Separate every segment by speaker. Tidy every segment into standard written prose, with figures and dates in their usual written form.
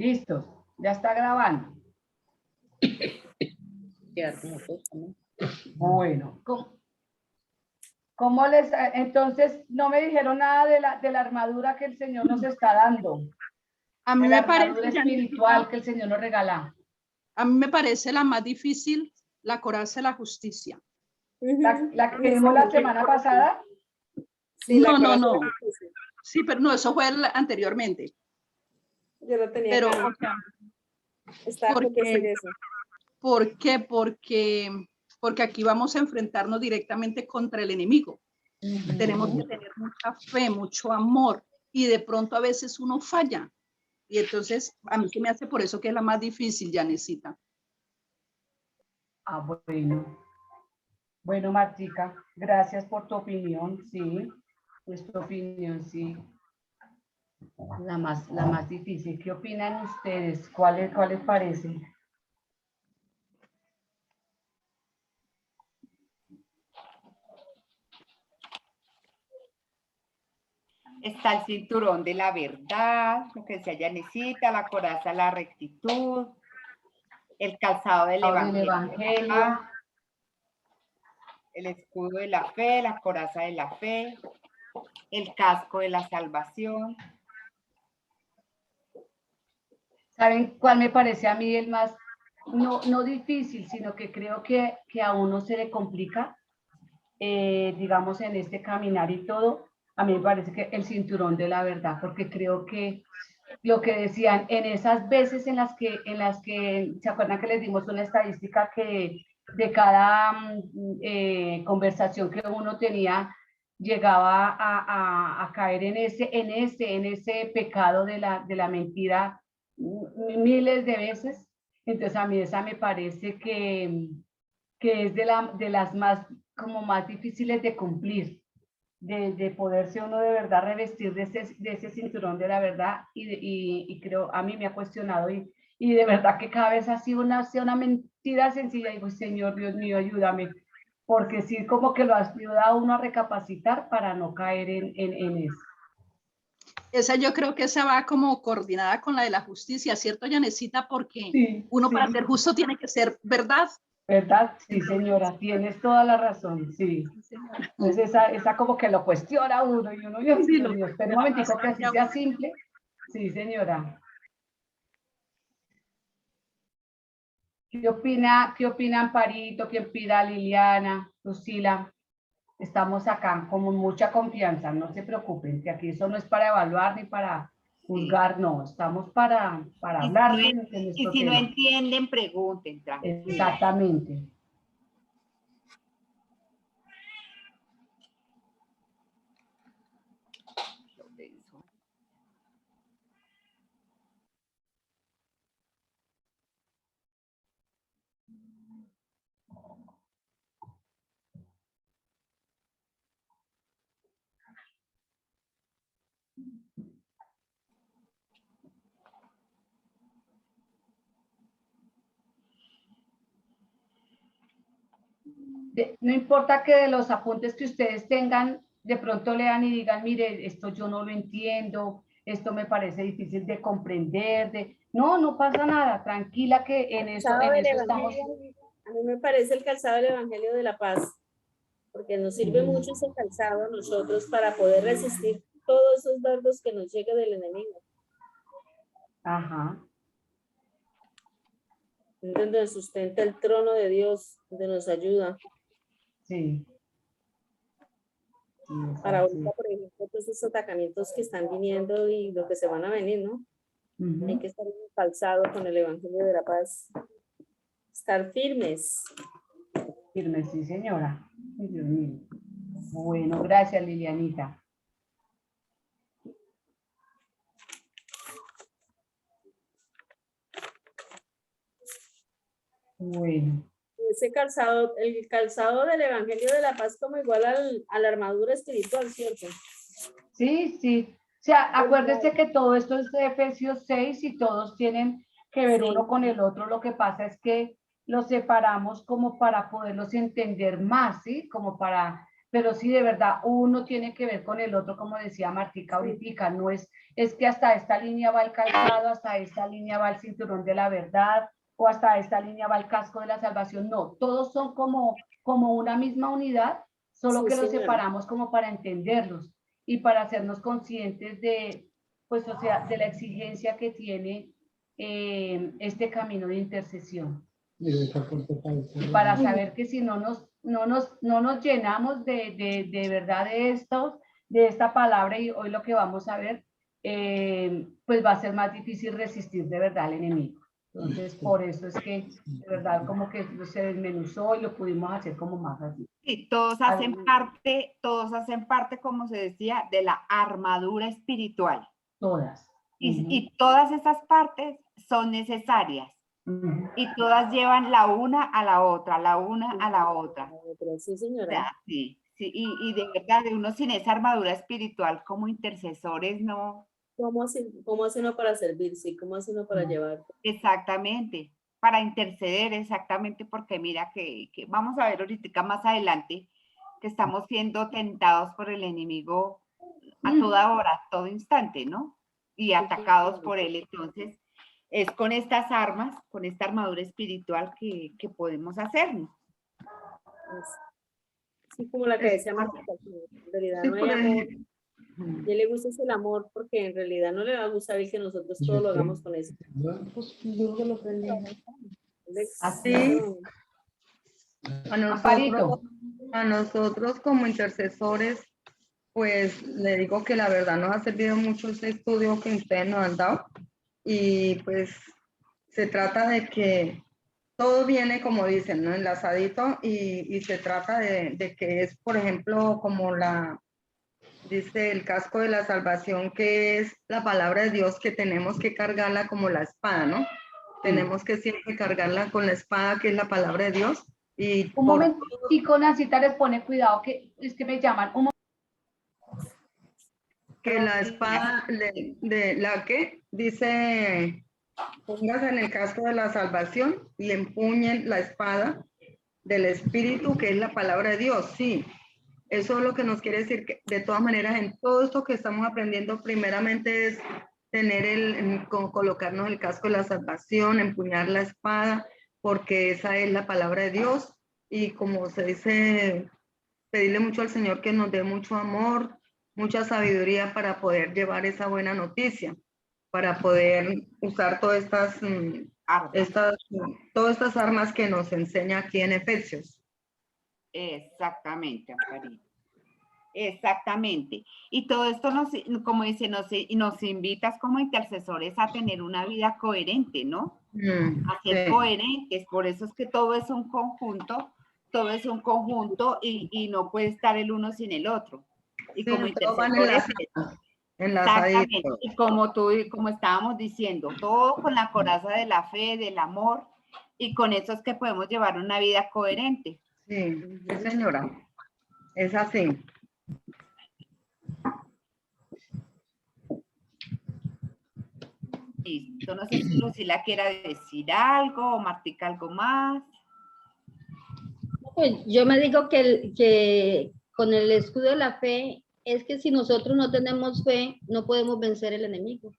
Speaker 1: Listo, ya está grabando. Bueno, ¿cómo les? Entonces, no me dijeron nada de la armadura que el Señor nos está dando.
Speaker 2: A mí
Speaker 1: la
Speaker 2: me parece
Speaker 1: armadura espiritual que el Señor nos regala.
Speaker 2: A mí me parece la más difícil, la coraza de la justicia.
Speaker 1: La que vimos la semana pasada.
Speaker 2: Sí, no. Sí, pero no, eso fue anteriormente.
Speaker 3: Yo lo tenía
Speaker 2: pero,
Speaker 3: acá.
Speaker 2: o sea,
Speaker 3: ¿Por qué?
Speaker 2: Porque aquí vamos a enfrentarnos directamente contra el enemigo. Tenemos que tener mucha fe, mucho amor, y de pronto a veces uno falla. Y entonces a mí se me hace por eso que es la más difícil, Yanecita.
Speaker 1: Ah, bueno. Bueno, Martica, gracias por tu opinión, sí. Pues tu opinión, sí. La más difícil. ¿Qué opinan ustedes? ¿Cuál les parece?
Speaker 4: Está el cinturón de la verdad, lo que decía Yanecita, la coraza de la rectitud, el calzado del evangelio, el escudo de la fe, la coraza de la fe, el casco de la salvación.
Speaker 1: ¿Saben cuál me parece a mí el más, no difícil, sino que creo que a uno se le complica, digamos, en este caminar y todo? A mí me parece que el cinturón de la verdad, porque creo que lo que decían, en esas veces en las que, ¿se acuerdan que les dimos una estadística que de cada conversación que uno tenía, llegaba a caer en ese pecado de la mentira miles de veces? Entonces a mí esa me parece que es de las más, como más difíciles de cumplir, de poderse uno de verdad revestir de ese cinturón de la verdad, y creo, a mí me ha cuestionado, y de verdad que cada vez ha sido una mentira sencilla. Digo, Señor Dios mío, ayúdame, porque sí, como que lo ayuda a uno a recapacitar para no caer en eso.
Speaker 2: Esa yo creo que esa va como coordinada con la de la justicia, ¿cierto, Yanecita? Porque
Speaker 1: sí,
Speaker 2: uno
Speaker 1: sí.
Speaker 2: para ser justo tiene que ser verdad.
Speaker 1: ¿Verdad? Sí, señora, tienes toda la razón, sí. Entonces esa como que lo cuestiona uno, y uno, Dios mío, espera un momentico que así sea simple. Sí, señora. ¿Qué opina Amparito? ¿Qué opina Liliana, Lucila? Estamos acá con mucha confianza, no se preocupen, que aquí eso no es para evaluar ni para juzgar, no, estamos para hablar de nuestro tema.
Speaker 4: Y si no entienden, pregunten.
Speaker 1: Exactamente. No importa que de los apuntes que ustedes tengan, de pronto lean y digan, mire, esto yo no lo entiendo, esto me parece difícil de comprender, no pasa nada, tranquila, que en eso estamos.
Speaker 3: A mí me parece el calzado del Evangelio de la Paz, porque nos sirve mucho ese calzado a nosotros para poder resistir todos esos dardos que nos llegan del enemigo.
Speaker 1: Ajá.
Speaker 3: Donde sustenta el trono de Dios, donde nos ayuda.
Speaker 1: Sí.
Speaker 3: Para ahorita, por ejemplo, todos esos atacamientos que están viniendo y lo que se van a venir, ¿no? Hay que estar calzado con el Evangelio de la Paz. Estar firmes.
Speaker 1: Firmes, sí, señora. Ay, Dios mío. Bueno, gracias, Lilianita. Bueno.
Speaker 3: Ese calzado, el calzado del Evangelio de la Paz, como igual a la armadura espiritual, ¿cierto?
Speaker 1: Sí, sí. O sea, acuérdese que todo esto es de Efesios 6 y todos tienen que ver uno con el otro. Lo que pasa es que los separamos como para poderlos entender más, ¿sí? Como para pero sí, de verdad, uno tiene que ver con el otro, como decía Martica ahorita, no es que hasta esta línea va el calzado, hasta esta línea va el cinturón de la verdad, o hasta esta línea va el casco de la salvación, no, todos son como una misma unidad, solo que los separamos como para entenderlos y para hacernos conscientes de, pues, o sea, de la exigencia que tiene este camino de intercesión. Y para saber que si no nos llenamos de verdad de esta palabra, y hoy lo que vamos a ver, pues va a ser más difícil resistir de verdad al enemigo. Entonces, por eso es que de verdad como que se desmenuzó y lo pudimos hacer como más así.
Speaker 4: Sí, todos hacen parte, como se decía, de la armadura espiritual.
Speaker 1: Todas.
Speaker 4: Y todas esas partes son necesarias. Y todas llevan la una a la otra, la una a la otra.
Speaker 3: Sí, señora.
Speaker 4: O sea, sí, y de verdad, de uno sin esa armadura espiritual como intercesores, no.
Speaker 3: ¿Cómo hace uno para servir? Sí, ¿cómo hace uno para llevar?
Speaker 4: Exactamente, para interceder, exactamente, porque mira que vamos a ver ahorita más adelante que estamos siendo tentados por el enemigo a toda hora, a todo instante, ¿no? Y atacados por él. Entonces, es con estas armas, con esta armadura espiritual que podemos hacernos.
Speaker 3: Sí, como la que decía Martica, en realidad no hay amor. Y le gusta el amor porque en realidad no le va a gustar el que nosotros todo lo hagamos con eso.
Speaker 1: Así.
Speaker 5: A nosotros como intercesores, pues le digo que la verdad nos ha servido mucho este estudio que ustedes nos han dado, y pues se trata de que todo viene, como dicen, ¿no? Enlazadito, y se trata de que es, por ejemplo, como dice el casco de la salvación, que es la palabra de Dios, que tenemos que cargarla como la espada, ¿no? Tenemos que siempre cargarla con la espada, que es la palabra de Dios. Y
Speaker 1: un momentico, Nancita, les pone cuidado, que es que me llaman.
Speaker 5: Que la espada de la que dice, póngase en el casco de la salvación y empuñen la espada del Espíritu, que es la palabra de Dios. Sí, eso es lo que nos quiere decir, que de todas maneras en todo esto que estamos aprendiendo, primeramente es tener colocarnos el casco de la salvación, empuñar la espada, porque esa es la palabra de Dios. Y como se dice, pedirle mucho al Señor que nos dé mucho amor, mucha sabiduría para poder llevar esa buena noticia, para poder usar todas estas armas que nos enseña aquí en Efesios.
Speaker 4: Exactamente, Amparito. Exactamente. Y todo esto como dice, nos invitas como intercesores a tener una vida coherente, ¿no? A ser coherentes. Por eso es que todo es un conjunto, y no puede estar el uno sin el otro. Y como intercesores, exactamente. Y como estábamos diciendo, todo con la coraza de la fe, del amor, y con eso es que podemos llevar una vida coherente.
Speaker 5: Sí, señora. Es así.
Speaker 4: Listo. No sé si Lucila quiera decir algo o Martica algo más.
Speaker 6: Pues yo me digo que con el escudo de la fe es que si nosotros no tenemos fe, no podemos vencer el enemigo.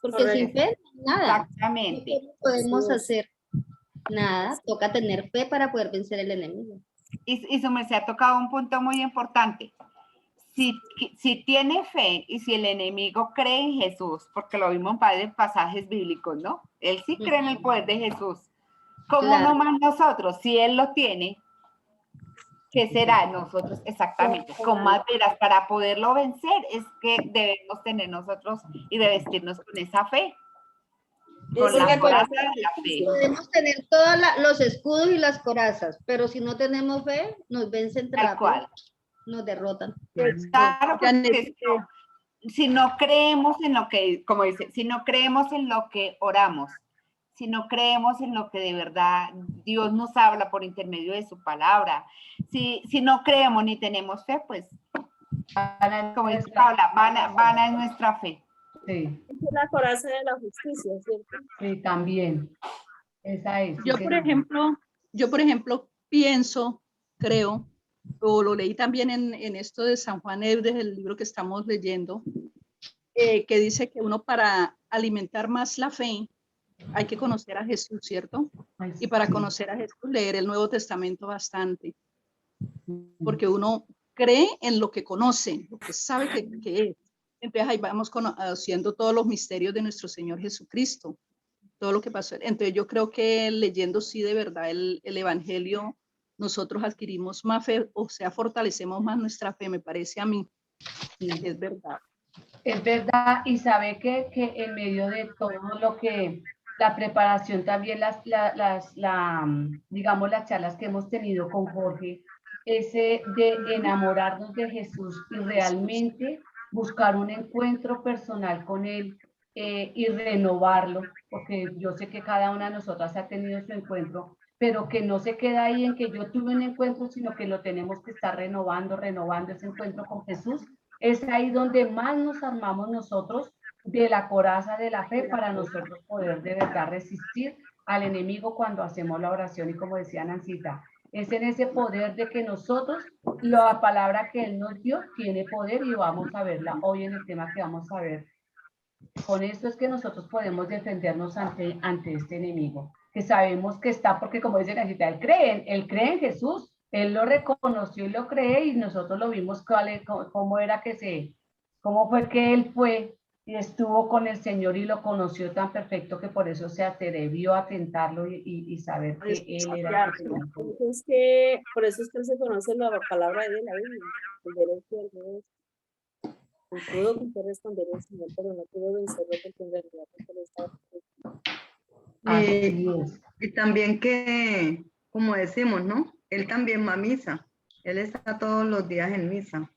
Speaker 6: Porque sin fe, nada.
Speaker 4: Exactamente.
Speaker 6: No podemos hacer nada. Toca tener fe para poder vencer el enemigo.
Speaker 4: Y su merced ha tocado un punto muy importante. Si tiene fe y si el enemigo cree en Jesús, porque lo vimos en varios pasajes bíblicos, ¿no? Él sí cree en el poder de Jesús. ¿Cómo no más nosotros? Si él lo tiene, ¿qué será nosotros? Exactamente, con más veras para poderlo vencer es que debemos tener nosotros y revestirnos con esa fe. Con la coraza de la fe.
Speaker 6: Podemos tener todos los escudos y las corazas, pero si no tenemos fe, nos vencen rápido, nos derrotan.
Speaker 4: Claro, porque si no creemos en lo que, como dice, si no creemos en lo que oramos, si no creemos en lo que de verdad Dios nos habla por intermedio de su palabra, si no creemos ni tenemos fe, pues, como dice Paula, vana es nuestra fe.
Speaker 1: Sí.
Speaker 3: Es la coraza de la justicia, ¿cierto?
Speaker 1: Sí, también. Esa es.
Speaker 2: Yo, por ejemplo, pienso, creo o lo leí también en esto de San Juan Eudes, el libro que estamos leyendo, que dice que uno para alimentar más la fe hay que conocer a Jesús, ¿cierto? Y para conocer a Jesús leer el Nuevo Testamento bastante, porque uno cree en lo que conoce, lo que sabe que es. Entonces ahí vamos conociendo todos los misterios de nuestro Señor Jesucristo, todo lo que pasó. Entonces yo creo que leyendo sí de verdad el Evangelio, nosotros adquirimos más fe, o sea, fortalecemos más nuestra fe, me parece a mí. Sí, es verdad.
Speaker 1: Es verdad, y sabe que en medio de todo lo que, la preparación también, digamos, las charlas que hemos tenido con Jorge, ese de enamorarnos de Jesús y realmente buscar un encuentro personal con Él y renovarlo, porque yo sé que cada una de nosotras ha tenido su encuentro, pero que no se queda ahí en que yo tuve un encuentro, sino que lo tenemos que estar renovando ese encuentro con Jesús. Es ahí donde más nos armamos nosotros de la coraza de la fe para nosotros poder de verdad resistir al enemigo cuando hacemos la oración. Y como decía Nancita, es en ese poder de que nosotros, la palabra que Él nos dio tiene poder y vamos a verla hoy en el tema que vamos a ver. Con esto es que nosotros podemos defendernos ante este enemigo, que sabemos que está, porque como dice Nancita, él cree en Jesús, él lo reconoció y lo cree, y nosotros lo vimos cómo era cómo fue que él fue y estuvo con el Señor y lo conoció tan perfecto que por eso se atrevió a tentarlo y saber que él era el Señor.
Speaker 3: Por eso es que él se conoce la palabra de la Biblia, el derecho al derecho. Pudo responder el Señor, pero no pudo vencerlo porque en realidad estaba.
Speaker 5: Y también que, como decimos, ¿no? Él también va a misa. Él está todos los días en misa.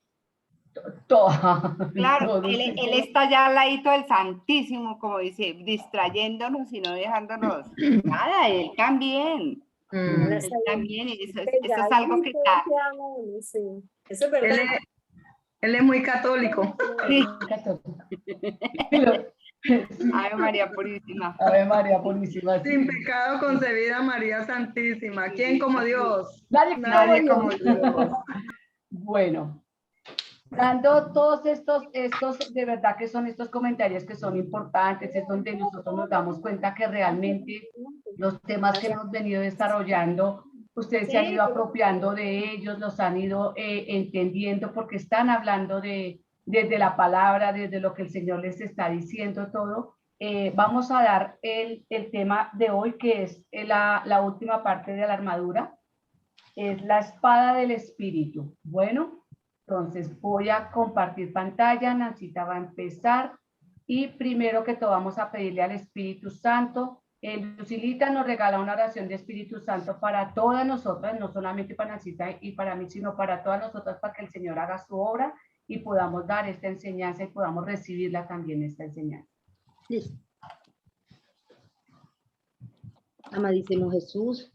Speaker 4: Claro, él está ya al ladito del Santísimo, como dice, distrayéndonos y no dejándonos nada, él también. Él también, eso es algo que está.
Speaker 3: Eso es verdad.
Speaker 5: Él es muy católico.
Speaker 4: Sí. Ave María Purísima.
Speaker 1: Ave María Purísima.
Speaker 5: Sin pecado concebida María Santísima. ¿Quién como Dios?
Speaker 1: Nadie como Dios. Bueno, dando todos estos, de verdad que son estos comentarios que son importantes, es donde nosotros nos damos cuenta que realmente los temas que hemos venido desarrollando, ustedes se han ido apropiando de ellos, los han ido entendiendo, porque están hablando desde la palabra, desde lo que el Señor les está diciendo todo. Vamos a dar el tema de hoy, que es la última parte de la armadura, es la espada del Espíritu. Bueno, entonces voy a compartir pantalla, Nancita va a empezar, y primero que todo vamos a pedirle al Espíritu Santo. Lucilita nos regala una oración de Espíritu Santo para todas nosotras, no solamente para Nancita y para mí, sino para todas nosotras, para que el Señor haga su obra y podamos dar esta enseñanza y podamos recibirla también, esta enseñanza.
Speaker 6: Listo. Amadísimo Jesús,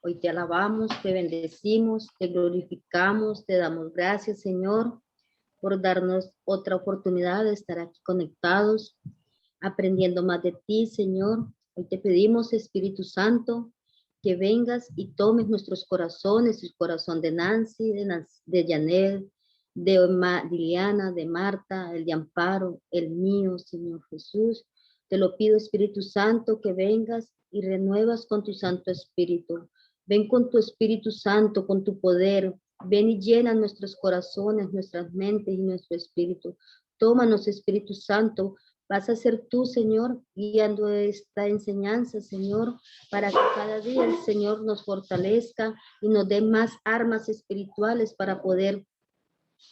Speaker 6: hoy te alabamos, te bendecimos, te glorificamos, te damos gracias, Señor, por darnos otra oportunidad de estar aquí conectados, aprendiendo más de ti, Señor. Hoy te pedimos, Espíritu Santo, que vengas y tomes nuestros corazones, el corazón de Nancy, de Janet, de Liliana, de Marta, el de Amparo, el mío, Señor Jesús. Te lo pido, Espíritu Santo, que vengas y renuevas con tu Santo Espíritu. Ven con tu Espíritu Santo, con tu poder. Ven y llena nuestros corazones, nuestras mentes y nuestro espíritu. Tómanos, Espíritu Santo. Vas a ser tú, Señor, guiando esta enseñanza, Señor, para que cada día el Señor nos fortalezca y nos dé más armas espirituales para poder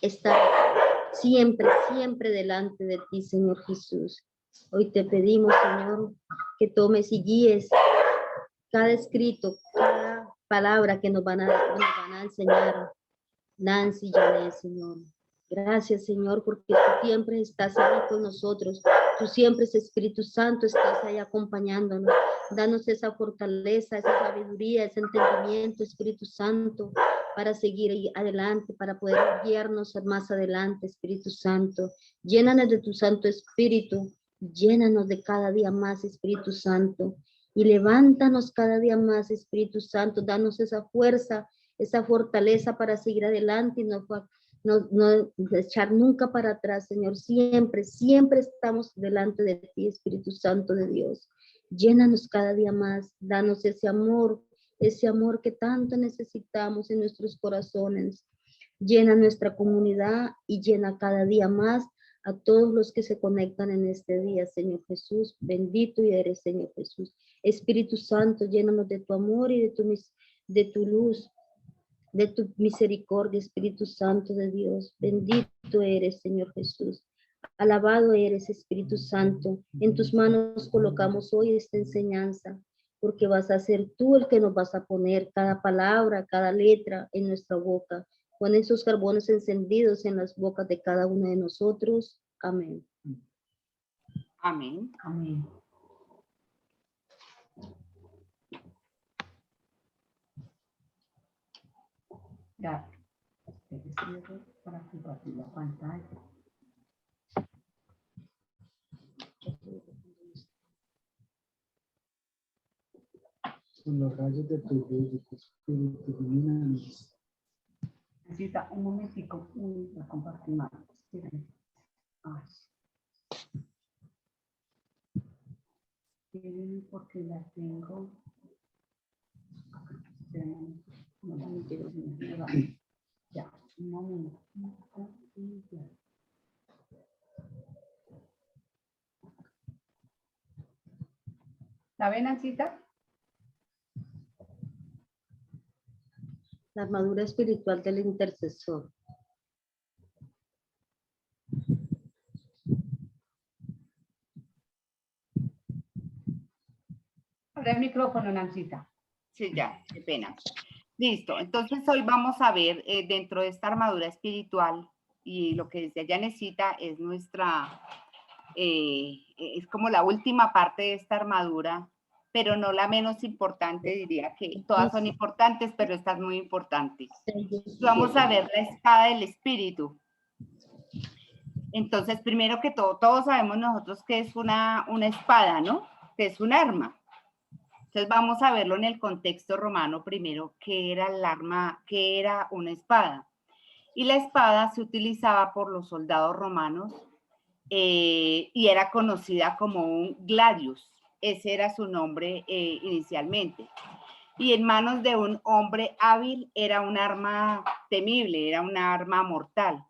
Speaker 6: estar siempre, siempre delante de ti, Señor Jesús. Hoy te pedimos, Señor, que tomes y guíes cada escrito, cada palabra que nos van a enseñar Nancy y Janet, Señor. Gracias, Señor, porque tú siempre estás ahí con nosotros. Tú siempre, Espíritu Santo, estás ahí acompañándonos. Danos esa fortaleza, esa sabiduría, ese entendimiento, Espíritu Santo, para seguir adelante, para poder guiarnos más adelante, Espíritu Santo. Llénanos de tu Santo Espíritu. Llénanos de cada día más, Espíritu Santo. Y levántanos cada día más, Espíritu Santo. Danos esa fuerza esa fortaleza para seguir adelante y no echar nunca para atrás, Señor. Siempre, siempre estamos delante de ti, Espíritu Santo de Dios. Llénanos cada día más, danos ese amor que tanto necesitamos en nuestros corazones. Llena nuestra comunidad y llena cada día más a todos los que se conectan en este día, Señor Jesús. Bendito y eres, Señor Jesús. Espíritu Santo, llénanos de tu amor y de tu luz, de tu misericordia, Espíritu Santo de Dios. Bendito eres, Señor Jesús. Alabado eres, Espíritu Santo. En tus manos colocamos hoy esta enseñanza, porque vas a ser tú el que nos vas a poner cada palabra, cada letra en nuestra boca. Pon esos carbones encendidos en las bocas de cada uno de nosotros. Amén.
Speaker 4: Amén.
Speaker 1: Amén. Ya. Para compartir la pantalla.
Speaker 7: Con los rayos de tu luz, de tu espíritu, ilumínanos.
Speaker 1: Necesita un momentico para compartir más. Porque la tengo. Ya, un momento. ¿La ven, Ancita?
Speaker 6: La armadura espiritual del intercesor.
Speaker 1: Abre el micrófono, Nancita.
Speaker 4: Sí, ya, qué pena. Listo, entonces hoy vamos a ver dentro de esta armadura espiritual, y lo que decía Yanecita es nuestra, es como la última parte de esta armadura, pero no la menos importante, diría que todas son importantes, pero esta es muy importante. Vamos a ver la espada del espíritu. Entonces, primero que todo, todos sabemos nosotros que es una espada, ¿no? Que es un arma. Entonces vamos a verlo en el contexto romano primero, qué era el arma, qué era una espada. Y la espada se utilizaba por los soldados romanos y era conocida como un gladius. Ese era su nombre inicialmente. Y en manos de un hombre hábil era un arma temible, era un arma mortal.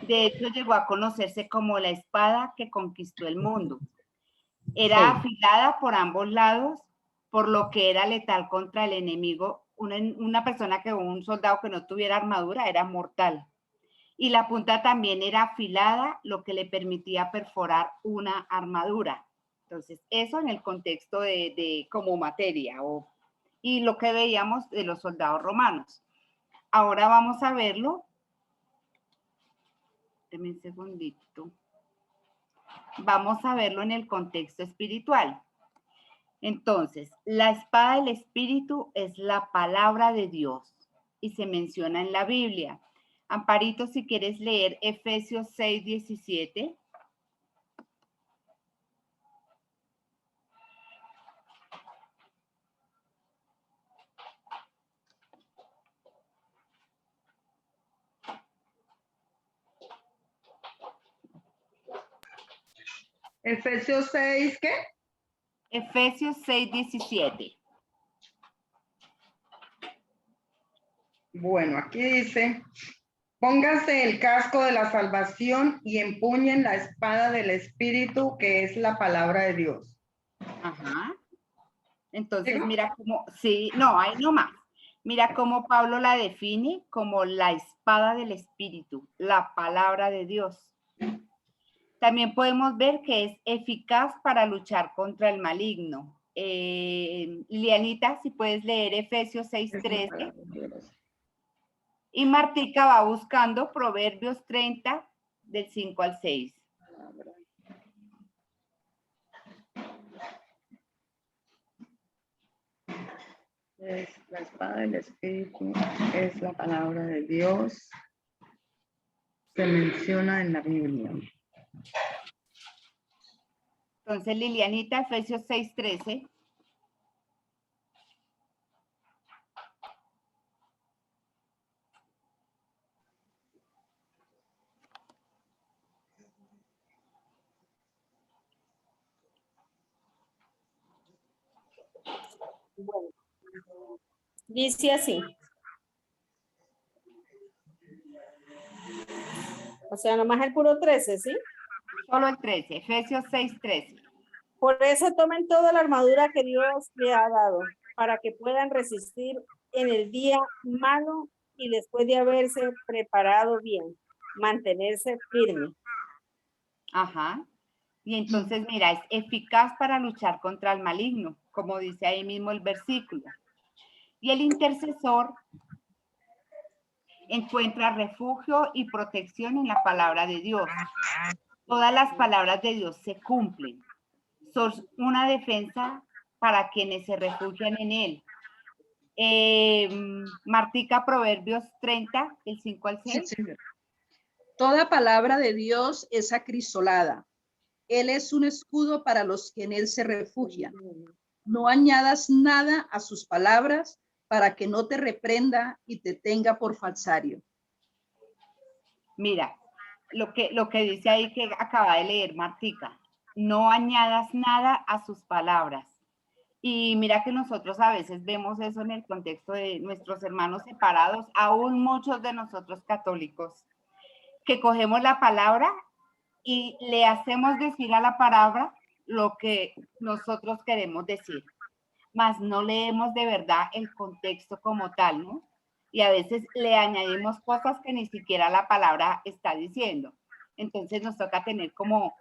Speaker 4: De hecho, llegó a conocerse como la espada que conquistó el mundo. Era afilada por ambos lados, por lo que era letal contra el enemigo. Una persona un soldado que no tuviera armadura era mortal. Y la punta también era afilada, lo que le permitía perforar una armadura. Entonces, eso en el contexto de como materia y lo que veíamos de los soldados romanos. Ahora vamos a verlo. Deme un segundito. Vamos a verlo en el contexto espiritual. Entonces, la espada del espíritu es la palabra de Dios y se menciona en la Biblia. Amparito, si quieres leer Efesios 6:17.
Speaker 5: Efesios 6, ¿qué?
Speaker 4: Efesios 6:17.
Speaker 5: Bueno, aquí dice, póngase el casco de la salvación y empuñen la espada del Espíritu, que es la palabra de Dios.
Speaker 4: Ajá. Entonces,
Speaker 5: ¿Digo?
Speaker 4: mira cómo, sí, no, ahí no más. Mira cómo Pablo la define como la espada del Espíritu, la palabra de Dios. También podemos ver que es eficaz para luchar contra el maligno. Lilianita, si puedes leer Efesios 6:13. Y Martica va buscando Proverbios 30, del 5 al 6.
Speaker 5: La espada del Espíritu es la palabra de Dios. Se menciona en la Biblia.
Speaker 4: Entonces, Lilianita, Efesios 6:13.
Speaker 3: Bueno, dice así. O sea, nomás el puro 13, ¿sí?
Speaker 4: Solo el 13, Efesios 6:13.
Speaker 3: Por eso tomen toda la armadura que Dios le ha dado, para que puedan resistir en el día malo y después de haberse preparado bien, mantenerse firme.
Speaker 4: Ajá. Y entonces, mira, es eficaz para luchar contra el maligno, como dice ahí mismo el versículo. Y el intercesor encuentra refugio y protección en la palabra de Dios. Todas las palabras de Dios se cumplen. Son una defensa para quienes se refugian en él. Martica, Proverbios 30, el 5 al 6.
Speaker 2: Sí, señor. Toda palabra de Dios es acrisolada. Él es un escudo para los que en él se refugian. No añadas nada a sus palabras para que no te reprenda y te tenga por falsario.
Speaker 4: Mira, lo que dice ahí que acaba de leer Martica, no añadas nada a sus palabras. Y mira que nosotros a veces vemos eso en el contexto de nuestros hermanos separados, aún muchos de nosotros católicos, que cogemos la palabra y le hacemos decir a la palabra lo que nosotros queremos decir, mas no leemos de verdad el contexto como tal, ¿no? Y a veces le añadimos cosas que ni siquiera la palabra está diciendo. Entonces nos toca tener como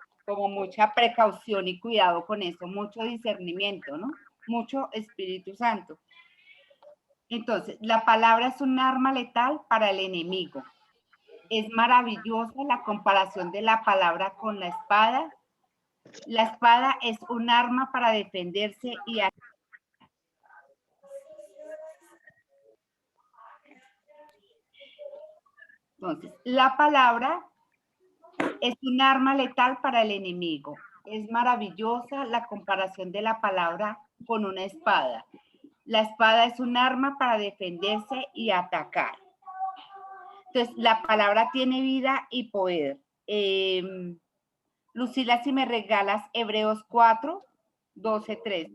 Speaker 4: mucha precaución y cuidado con eso, mucho discernimiento, ¿no? Mucho Espíritu Santo. Entonces, la palabra es un arma letal para el enemigo. Es maravillosa la comparación de la palabra con la espada. La espada es un arma para defenderse y entonces, la palabra es un arma letal para el enemigo. Es maravillosa la comparación de la palabra con una espada. La espada es un arma para defenderse y atacar. Entonces, la palabra tiene vida y poder. Lucila, si me regalas Hebreos 4, 12, 13.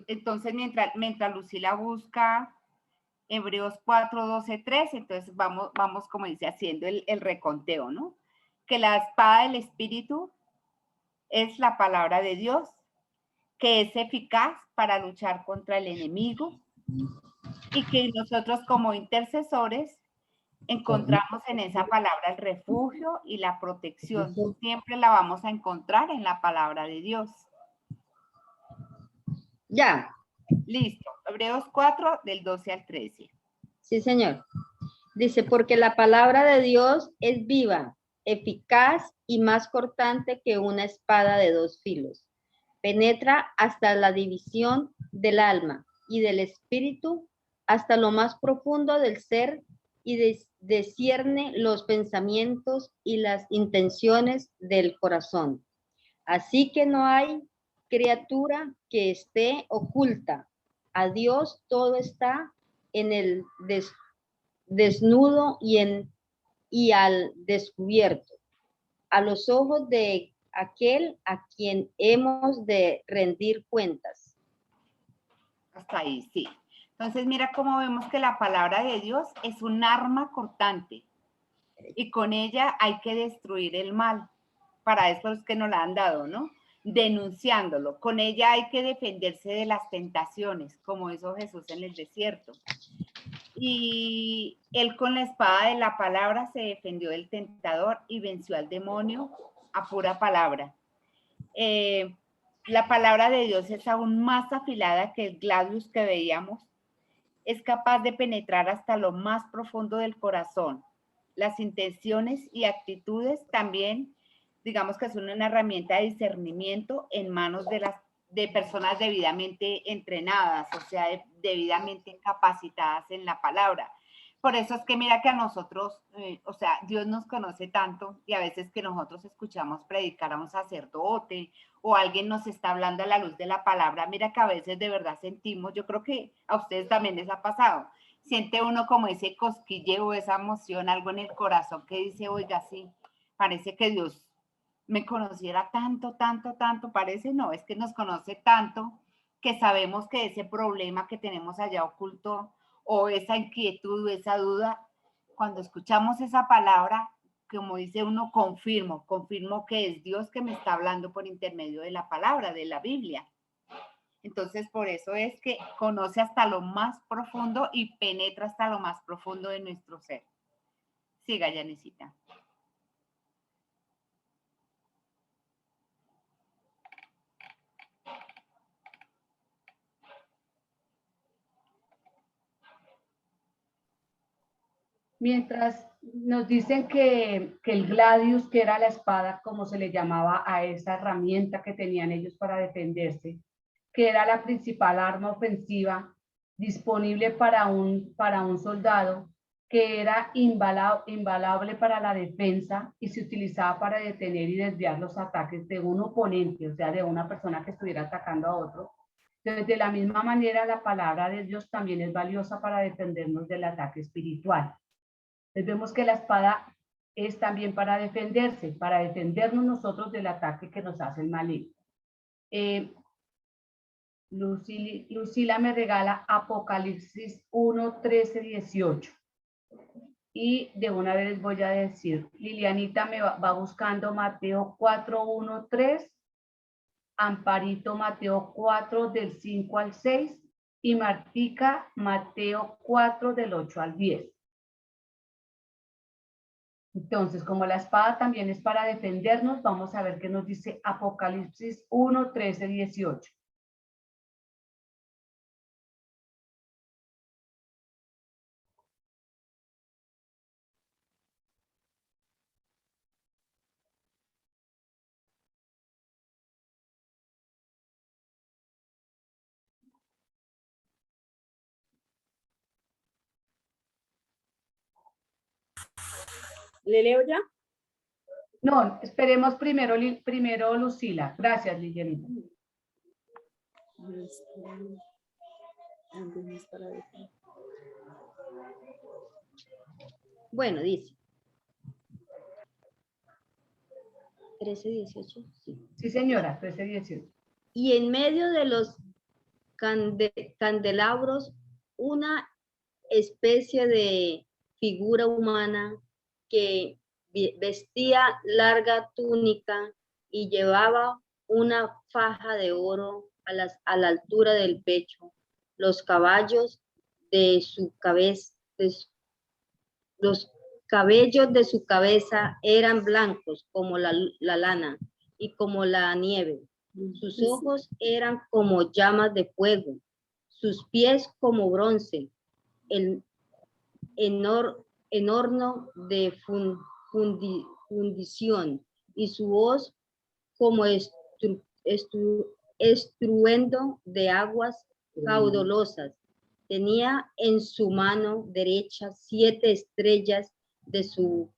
Speaker 4: Entonces, mientras Lucila busca Hebreos 4, 12, 13, entonces vamos como dice, haciendo el reconteo, ¿no? Que la espada del Espíritu es la palabra de Dios, que es eficaz para luchar contra el enemigo y que nosotros como intercesores encontramos en esa palabra el refugio y la protección. Siempre la vamos a encontrar en la palabra de Dios.
Speaker 6: Ya.
Speaker 4: Listo. Hebreos 4, del 12 al 13.
Speaker 6: Sí, señor. Dice, porque la palabra de Dios es viva, eficaz y más cortante que una espada de dos filos. Penetra hasta la división del alma y del espíritu, hasta lo más profundo del ser y discierne los pensamientos y las intenciones del corazón. Así que no hay criatura que esté oculta. A Dios todo está en el desnudo y al descubierto, a los ojos de aquel a quien hemos de rendir cuentas.
Speaker 4: Hasta ahí, sí. Entonces, mira cómo vemos que la palabra de Dios es un arma cortante y con ella hay que destruir el mal. Para eso es que nos la han dado, ¿no? Denunciándolo. Con ella hay que defenderse de las tentaciones, como hizo Jesús en el desierto. Y él con la espada de la palabra se defendió del tentador y venció al demonio a pura palabra. La palabra de Dios es aún más afilada que el gladius que veíamos. Es capaz de penetrar hasta lo más profundo del corazón. Las intenciones y actitudes también, digamos que son una herramienta de discernimiento en manos de personas debidamente entrenadas, o sea, debidamente capacitadas en la palabra. Por eso es que mira que a nosotros, o sea, Dios nos conoce tanto y a veces que nosotros escuchamos predicar a un sacerdote o alguien nos está hablando a la luz de la palabra, mira que a veces de verdad sentimos, yo creo que a ustedes también les ha pasado, siente uno como ese cosquilleo, esa emoción, algo en el corazón que dice, oiga, sí, parece que Dios me conociera tanto, tanto, tanto, parece no, es que nos conoce tanto que sabemos que ese problema que tenemos allá oculto o esa inquietud o esa duda, cuando escuchamos esa palabra, como dice uno, confirmo que es Dios que me está hablando por intermedio de la palabra, de la Biblia. Entonces, por eso es que conoce hasta lo más profundo y penetra hasta lo más profundo de nuestro ser. Siga, Yanisita.
Speaker 1: Mientras nos dicen que el gladius, que era la espada, como se le llamaba a esa herramienta que tenían ellos para defenderse, que era la principal arma ofensiva disponible para un soldado, que era invalable para la defensa y se utilizaba para detener y desviar los ataques de un oponente, o sea, de una persona que estuviera atacando a otro. Entonces, de la misma manera, la palabra de Dios también es valiosa para defendernos del ataque espiritual. Entonces vemos que la espada es también para defenderse, para defendernos nosotros del ataque que nos hace el maligno. Lucila me regala Apocalipsis 1, 13, 18. Y de una vez voy a decir, Lilianita me va buscando Mateo 4, 1, 3, Amparito Mateo 4 del 5 al 6 y Martica Mateo 4 del 8 al 10. Entonces, como la espada también es para defendernos, vamos a ver qué nos dice Apocalipsis 1, 13, 18.
Speaker 3: ¿Le leo ya?
Speaker 1: No, esperemos primero Lucila. Gracias, Lilianita.
Speaker 6: Bueno, dice. 13, 18. Sí.
Speaker 1: Sí, señora, 13, 18.
Speaker 6: Y en medio de los candelabros, una especie de figura humana que vestía larga túnica y llevaba una faja de oro a la altura del pecho. Los caballos de su cabeza, los cabellos de su cabeza eran blancos como la lana y como la nieve. Sus ojos eran como llamas de fuego, sus pies como bronce, en horno de fundición, y su voz como estruendo de aguas caudalosas. Tenía en su mano derecha 7 estrellas. De su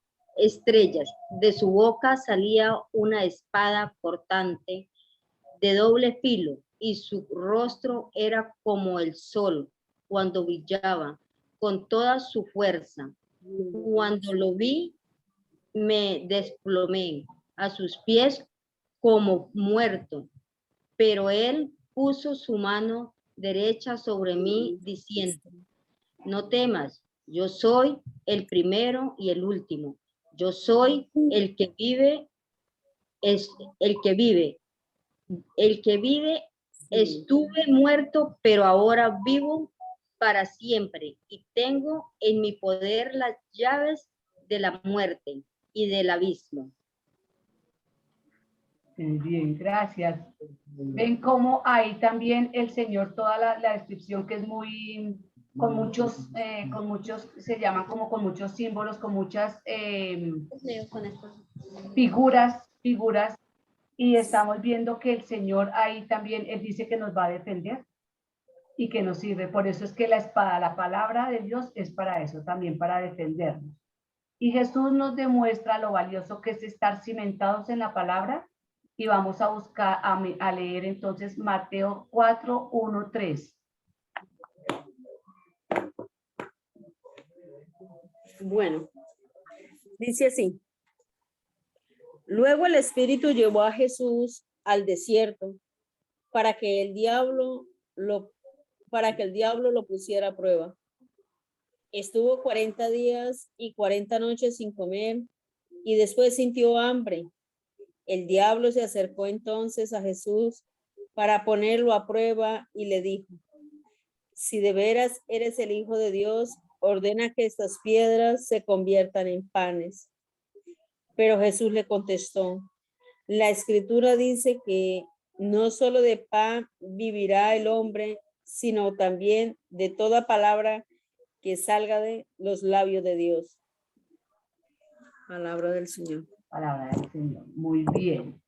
Speaker 6: boca salía una espada cortante de doble filo, y su rostro era como el sol cuando brillaba con toda su fuerza. Cuando lo vi, me desplomé a sus pies como muerto, pero él puso su mano derecha sobre mí diciendo: no temas, yo soy el primero y el último. Yo soy el que vive, estuve muerto, pero ahora vivo para siempre, y tengo en mi poder las llaves de la muerte y del abismo.
Speaker 1: Bien, gracias. Ven cómo ahí también el Señor, toda la descripción que es muy, con muchos, se llaman como con muchos símbolos, con muchas figuras, y estamos viendo que el Señor ahí también, Él dice que nos va a defender. y que nos sirve. Por eso es que la espada, la palabra de Dios, es para eso, también para defendernos. Y Jesús nos demuestra lo valioso que es estar cimentados en la palabra, y vamos a buscar, a leer entonces Mateo 4, 1, 3.
Speaker 3: Bueno, dice así. Luego el Espíritu llevó a Jesús al desierto para que el diablo lo pusiera a prueba. Estuvo 40 días y 40 noches sin comer y después sintió hambre. El diablo se acercó entonces a Jesús para ponerlo a prueba y le dijo: si de veras eres el Hijo de Dios, ordena que estas piedras se conviertan en panes. Pero Jesús le contestó: la Escritura dice que no solo de pan vivirá el hombre, sino también de toda palabra que salga de los labios de Dios. Palabra del Señor.
Speaker 1: Palabra del Señor. Muy bien.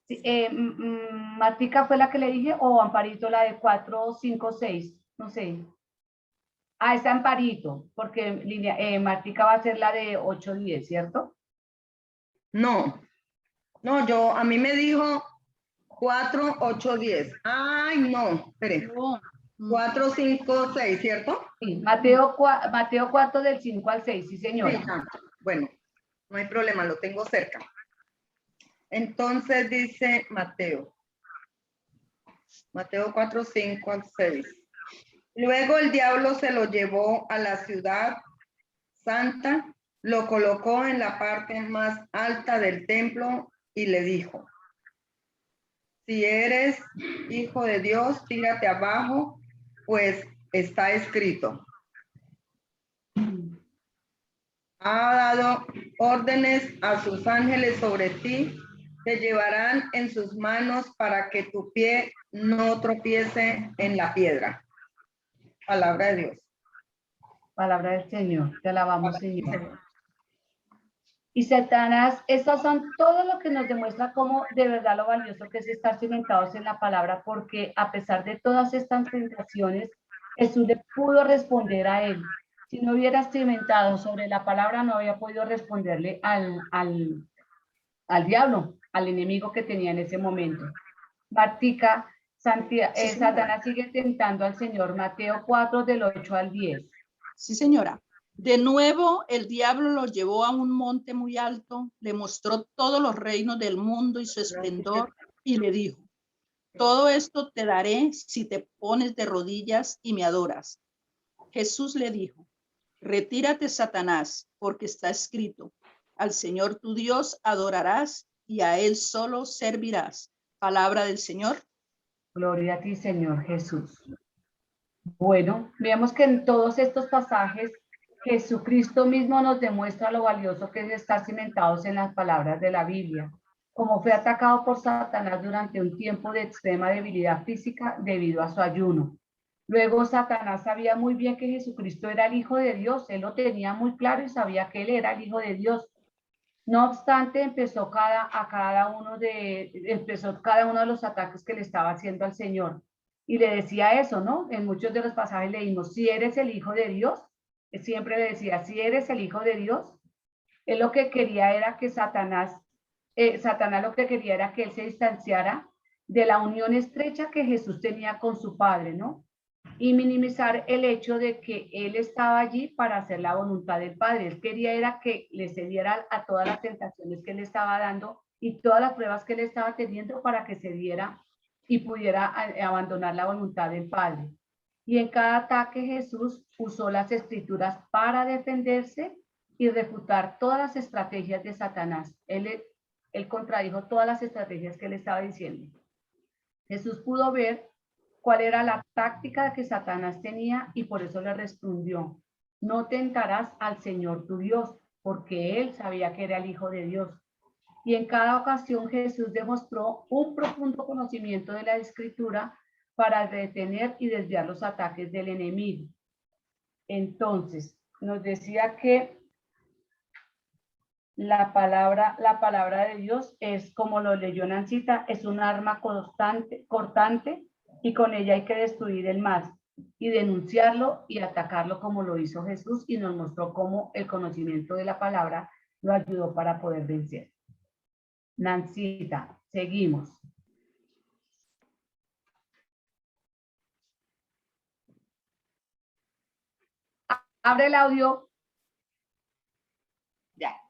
Speaker 1: Sí, Matica fue la que le dije, o Amparito la de 4, 5, 6, no sé. Ah, es Amparito, porque Matica va a ser la de 8, 10, ¿cierto?
Speaker 5: No, a mí me dijo 4, 8, 10. Ay, no, espere.
Speaker 2: No.
Speaker 5: 4, 5, 6, ¿cierto?
Speaker 1: Sí, Mateo 4 del 5 al 6, sí, señora.
Speaker 5: Sí, bueno, no hay problema, lo tengo cerca. Entonces dice Mateo 4, 5 al 6. Luego el diablo se lo llevó a la ciudad santa, lo colocó en la parte más alta del templo y le dijo: si eres hijo de Dios, tírate abajo, pues está escrito: ha dado órdenes a sus ángeles sobre ti, te llevarán en sus manos para que tu pie no tropiece en la piedra. Palabra de Dios.
Speaker 1: Palabra del Señor, te alabamos, Señor. Y Satanás, estas son todo lo que nos demuestra cómo de verdad lo valioso que es estar cimentados en la palabra, porque a pesar de todas estas tentaciones, Jesús le pudo responder a él. Si no hubiera cimentado sobre la palabra, no había podido responderle al diablo, al enemigo que tenía en ese momento. Martica, Satanás sigue tentando al Señor. Mateo 4 del 8 al 10.
Speaker 2: Sí, señora. De nuevo, el diablo lo llevó a un monte muy alto, le mostró todos los reinos del mundo y su esplendor y le dijo: todo esto te daré si te pones de rodillas y me adoras. Jesús le dijo: retírate, Satanás, porque está escrito: al Señor tu Dios adorarás y a él solo servirás. Palabra del Señor.
Speaker 1: Gloria a ti, Señor Jesús. Bueno, veamos que en todos estos pasajes Jesucristo mismo nos demuestra lo valioso que es estar cimentados en las palabras de la Biblia. Como fue atacado por Satanás durante un tiempo de extrema debilidad física debido a su ayuno. Luego Satanás sabía muy bien que Jesucristo era el Hijo de Dios, él lo tenía muy claro y sabía que él era el Hijo de Dios. No obstante, empezó cada uno de los ataques que le estaba haciendo al Señor. Y le decía eso, ¿no? En muchos de los pasajes leímos: si eres el Hijo de Dios, siempre le decía: si eres el Hijo de Dios. Él lo que quería era que Satanás lo que quería era que él se distanciara de la unión estrecha que Jesús tenía con su Padre, ¿no? Y minimizar el hecho de que él estaba allí para hacer la voluntad del Padre. Él quería era que le cediera a todas las tentaciones que él estaba dando y todas las pruebas que él estaba teniendo para que se diera y pudiera abandonar la voluntad del Padre. Y en cada ataque Jesús usó las Escrituras para defenderse y refutar todas las estrategias de Satanás. Él contradijo todas las estrategias que él estaba diciendo. Jesús pudo ver cuál era la táctica que Satanás tenía y por eso le respondió: no tentarás al Señor tu Dios, porque él sabía que era el Hijo de Dios. Y en cada ocasión Jesús demostró un profundo conocimiento de la Escritura para detener y desviar los ataques del enemigo. Entonces, nos decía que la palabra de Dios es, como lo leyó Nancita, es un arma cortante y con ella hay que destruir el mal y denunciarlo y atacarlo como lo hizo Jesús y nos mostró cómo el conocimiento de la palabra lo ayudó para poder vencer. Nancita, seguimos. Abre el audio.
Speaker 4: Ya,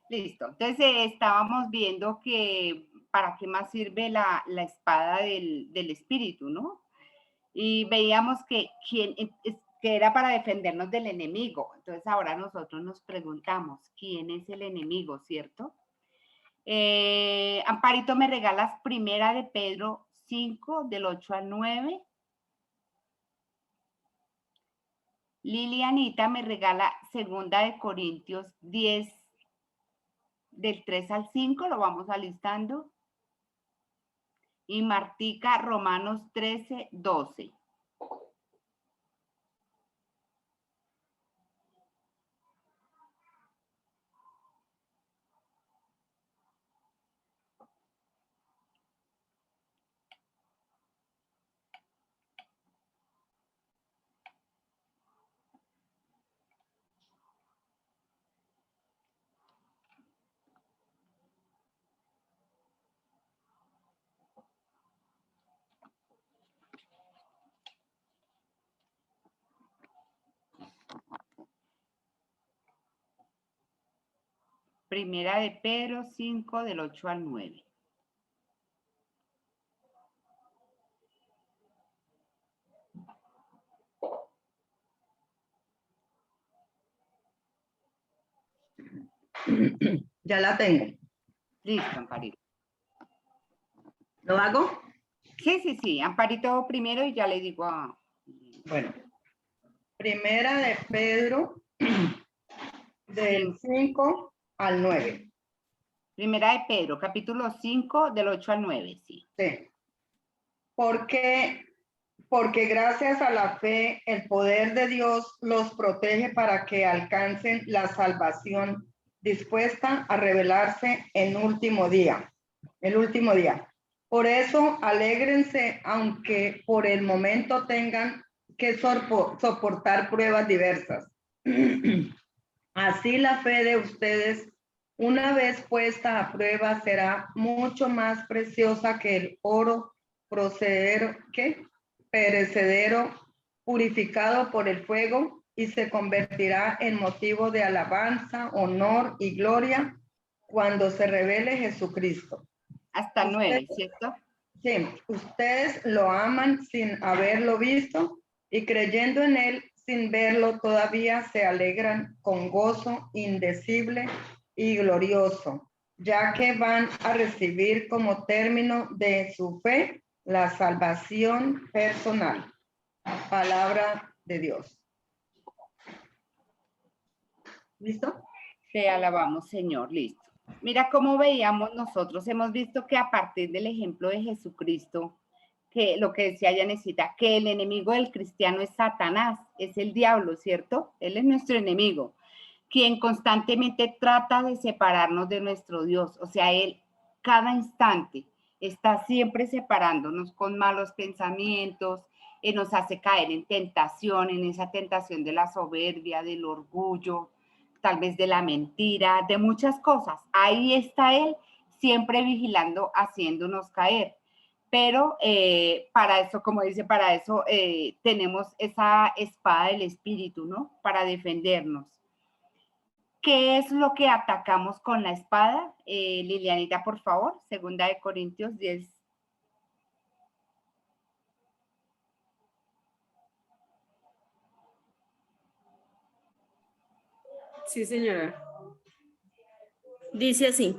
Speaker 4: listo. Entonces estábamos viendo que para qué más sirve la espada del espíritu, ¿no? Y veíamos que era para defendernos del enemigo. Entonces ahora nosotros nos preguntamos, ¿quién es el enemigo, cierto? Amparito, ¿me regalas primera de Pedro 5, del 8 al 9? Lilianita me regala segunda de Corintios 10, del 3 al 5, lo vamos alistando. Y Martica, Romanos 13, 12. Primera de Pedro 5, del 8 al 9.
Speaker 5: Ya la tengo.
Speaker 4: Listo, Amparito.
Speaker 5: ¿Lo hago?
Speaker 4: Sí. Amparito primero y ya le digo a...
Speaker 5: Bueno. Primera de Pedro, del 5 al 9.
Speaker 4: Primera de Pedro, capítulo 5, del 8 al 9, sí.
Speaker 5: Sí. Porque gracias a la fe, el poder de Dios los protege para que alcancen la salvación dispuesta a revelarse en el último día. Por eso, alégrense, aunque por el momento tengan que soportar pruebas diversas. Así la fe de ustedes, una vez puesta a prueba, será mucho más preciosa que el oro perecedero, purificado por el fuego, y se convertirá en motivo de alabanza, honor y gloria cuando se revele Jesucristo.
Speaker 4: Hasta 9, ¿cierto?
Speaker 5: Sí, ustedes lo aman sin haberlo visto y creyendo en él sin verlo todavía se alegran con gozo indecible y glorioso, ya que van a recibir como término de su fe la salvación personal. Palabra de Dios. ¿Listo?
Speaker 4: Te alabamos, Señor, listo. Mira cómo veíamos nosotros, hemos visto que a partir del ejemplo de Jesucristo, que lo que decía Yanecita, que el enemigo del cristiano es Satanás, es el diablo, ¿cierto? Él es nuestro enemigo, quien constantemente trata de separarnos de nuestro Dios. O sea, él cada instante está siempre separándonos con malos pensamientos, nos hace caer en tentación, en esa tentación de la soberbia, del orgullo, tal vez de la mentira, de muchas cosas. Ahí está él, siempre vigilando, haciéndonos caer. Pero para eso, como dice, para eso tenemos esa espada del espíritu, ¿no? Para defendernos. ¿Qué es lo que atacamos con la espada? Lilianita, por favor, segunda de Corintios 10.
Speaker 3: Sí, señora. Dice así.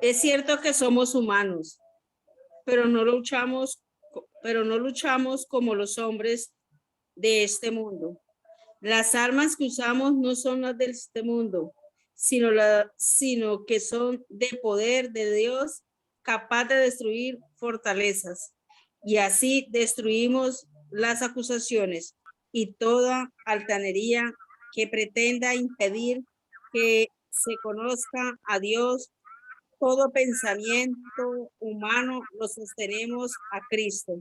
Speaker 3: Es cierto que somos humanos, pero no luchamos como los hombres de este mundo. Las armas que usamos no son las de este mundo, sino que son de poder de Dios, capaz de destruir fortalezas. Y así destruimos las acusaciones y toda altanería que pretenda impedir que se conozca a Dios todo pensamiento humano lo sostenemos a Cristo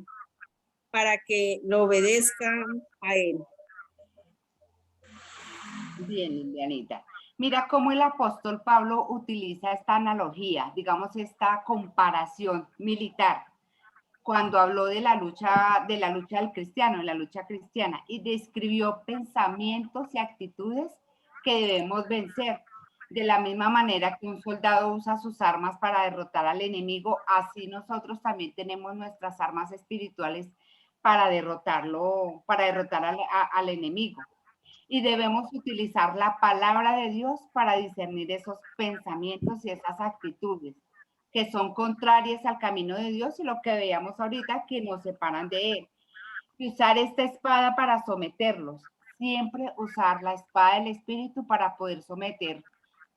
Speaker 3: para que lo obedezcan a Él.
Speaker 4: Bien, Lilianita. Mira cómo el apóstol Pablo utiliza esta analogía, digamos, esta comparación militar, cuando habló de la lucha del cristiano, de la lucha cristiana, y describió pensamientos y actitudes que debemos vencer. De la misma manera que un soldado usa sus armas para derrotar al enemigo, así nosotros también tenemos nuestras armas espirituales para derrotarlo, para derrotar al enemigo. Y debemos utilizar la palabra de Dios para discernir esos pensamientos y esas actitudes que son contrarias al camino de Dios y lo que veíamos ahorita, que nos separan de Él. Y usar esta espada para someterlos. Siempre usar la espada del Espíritu para poder someter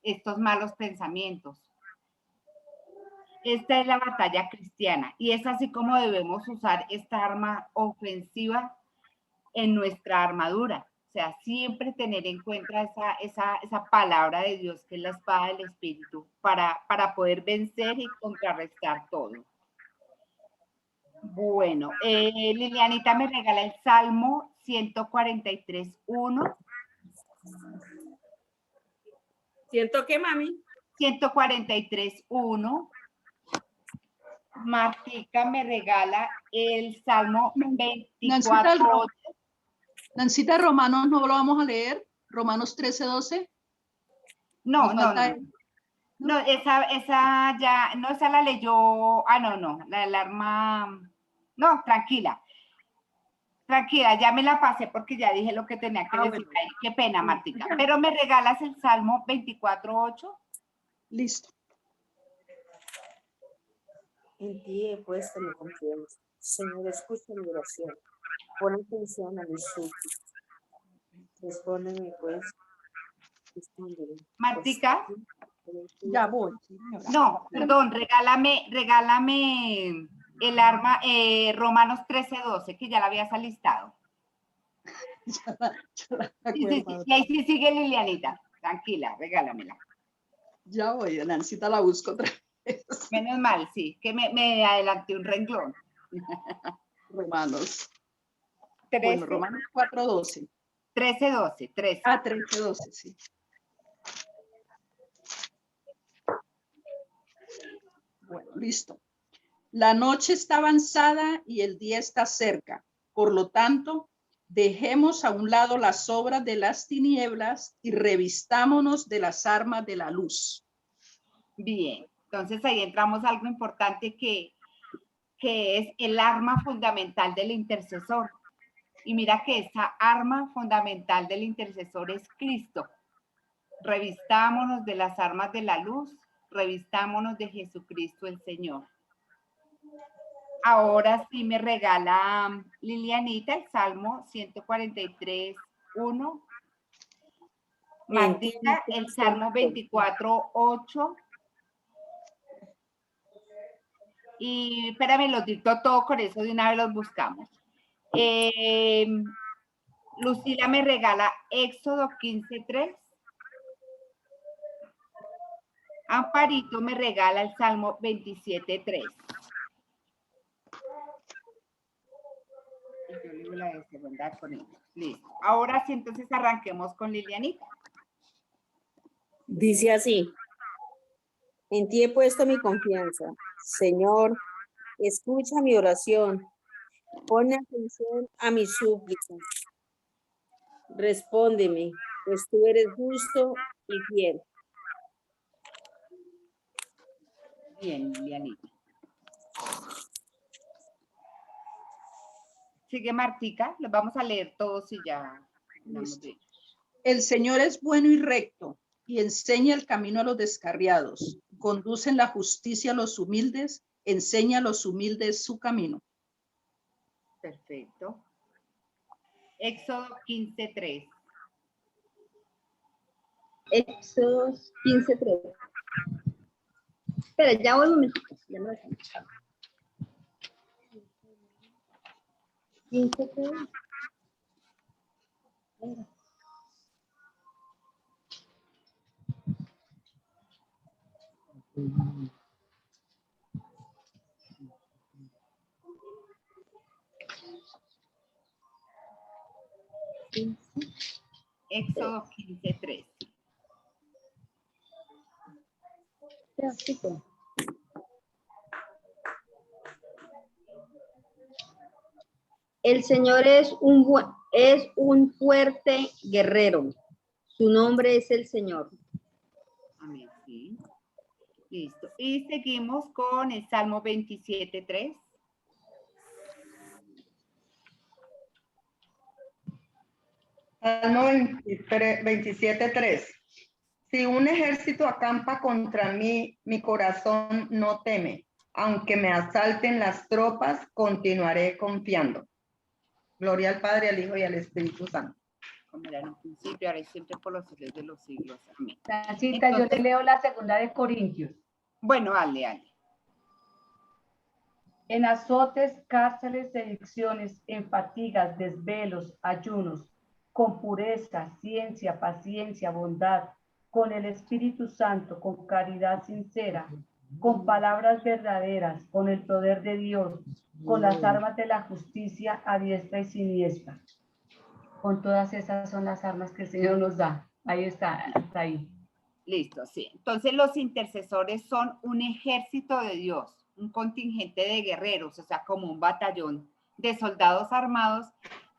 Speaker 4: estos malos pensamientos. Esta es la batalla cristiana y es así como debemos usar esta arma ofensiva en nuestra armadura. O sea, siempre tener en cuenta esa palabra de Dios, que es la espada del Espíritu, para poder vencer y contrarrestar todo. Bueno, Lilianita me regala el Salmo 143.1.
Speaker 3: ¿Siento qué, mami?
Speaker 4: 143.1. Martica me regala el Salmo 24.8.
Speaker 2: Nancita, Romanos no lo vamos a leer. Romanos 13:12.
Speaker 4: No, esa ya, no, esa la leyó, no, la alarma, no, tranquila, ya me la pasé porque ya dije lo que tenía que decir.
Speaker 2: Bueno.
Speaker 4: Ay, qué pena, Martica, pero me regalas el Salmo 24.8.
Speaker 2: Listo.
Speaker 3: En ti he puesto mi confianza. Señor, escucha mi oración. Pon atención a mis súplicas. Respóndeme, pues. Respóndeme.
Speaker 4: Martica.
Speaker 2: Ya voy.
Speaker 4: No, perdón, regálame el arma, Romanos 13.12, que ya la habías alistado. Sí, y ahí sí sigue Lilianita. Tranquila, regálamela.
Speaker 2: Ya voy, Nancita, la busco otra vez.
Speaker 4: Menos mal, sí, que me adelanté un renglón.
Speaker 2: Romanos.
Speaker 4: 13,
Speaker 2: bueno, Romanos 4:12.
Speaker 4: 13.12, 13.
Speaker 2: 13:12, sí. Bueno, listo. La noche está avanzada y el día está cerca. Por lo tanto, dejemos a un lado las obras de las tinieblas y revistámonos de las armas de la luz.
Speaker 4: Bien, entonces ahí entramos a algo importante que es el arma fundamental del intercesor. Y mira que esa arma fundamental del intercesor es Cristo. Revistámonos de las armas de la luz, revistámonos de Jesucristo el Señor. Ahora sí me regala Lilianita el Salmo 143.1. Martina el Salmo 24.8. Y espérame, los dicto todo, con eso de una vez los buscamos. Lucila me regala Éxodo 15.3. Amparito me regala el Salmo 27.3. Y yo leo la de segunda con ella. Listo. Ahora sí, entonces arranquemos con Lilianita.
Speaker 3: Dice así: en ti he puesto mi confianza. Señor, escucha mi oración. Pon atención a mis súplicas. Respóndeme, pues tú eres justo y fiel.
Speaker 4: Bien, Lilianita. Sigue Martica, los vamos a leer todos y ya.
Speaker 2: El Señor es bueno y recto y enseña el camino a los descarriados. Conduce en la justicia a los humildes, enseña a los humildes su camino.
Speaker 4: Perfecto. Éxodo 15.3.
Speaker 6: Éxodo 15:3. Espera, ya voy un momento. Ya me lo tengo. 15:3.
Speaker 4: Éxodo 15:3.
Speaker 6: El Señor es un fuerte guerrero. Su nombre es el Señor.
Speaker 4: Amén, sí. Listo. Y seguimos con el Salmo 27:3.
Speaker 5: Salmo 27:3. Si un ejército acampa contra mí, mi corazón no teme. Aunque me asalten las tropas, continuaré confiando. Gloria al Padre, al Hijo y al Espíritu Santo.
Speaker 4: Como era en un principio, ahora y siempre por los siglos de los siglos. Amén.
Speaker 1: Francita, yo le leo la segunda de Corintios.
Speaker 4: Bueno, ale.
Speaker 1: En azotes, cárceles, sedicciones, en fatigas, desvelos, ayunos, con pureza, ciencia, paciencia, bondad, con el Espíritu Santo, con caridad sincera, con palabras verdaderas, con el poder de Dios, con las armas de la justicia a diestra y siniestra. Con todas esas son las armas que el Señor nos da. Ahí está, hasta ahí.
Speaker 4: Listo, sí. Entonces los intercesores son un ejército de Dios, un contingente de guerreros, o sea, como un batallón de soldados armados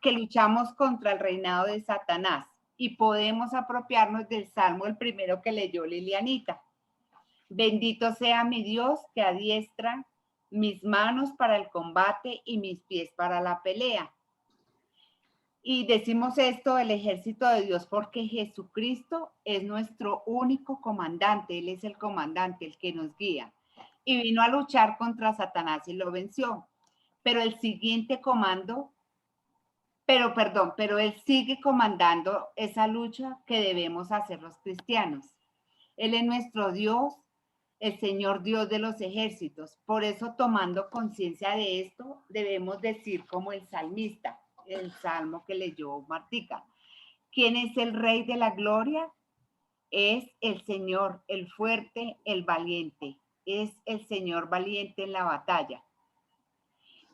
Speaker 4: que luchamos contra el reinado de Satanás. Y podemos apropiarnos del salmo, el primero que leyó Lilianita. Bendito sea mi Dios que adiestra mis manos para el combate y mis pies para la pelea. Y decimos esto, el ejército de Dios, porque Jesucristo es nuestro único comandante. Él es el comandante, el que nos guía. Y vino a luchar contra Satanás y lo venció. Pero el siguiente comando, pero él sigue comandando esa lucha que debemos hacer los cristianos. Él es nuestro Dios, el Señor Dios de los ejércitos. Por eso, tomando conciencia de esto, debemos decir como el salmista, el salmo que leyó Martica. ¿Quién es el Rey de la Gloria? Es el Señor, el fuerte, el valiente. Es el Señor valiente en la batalla.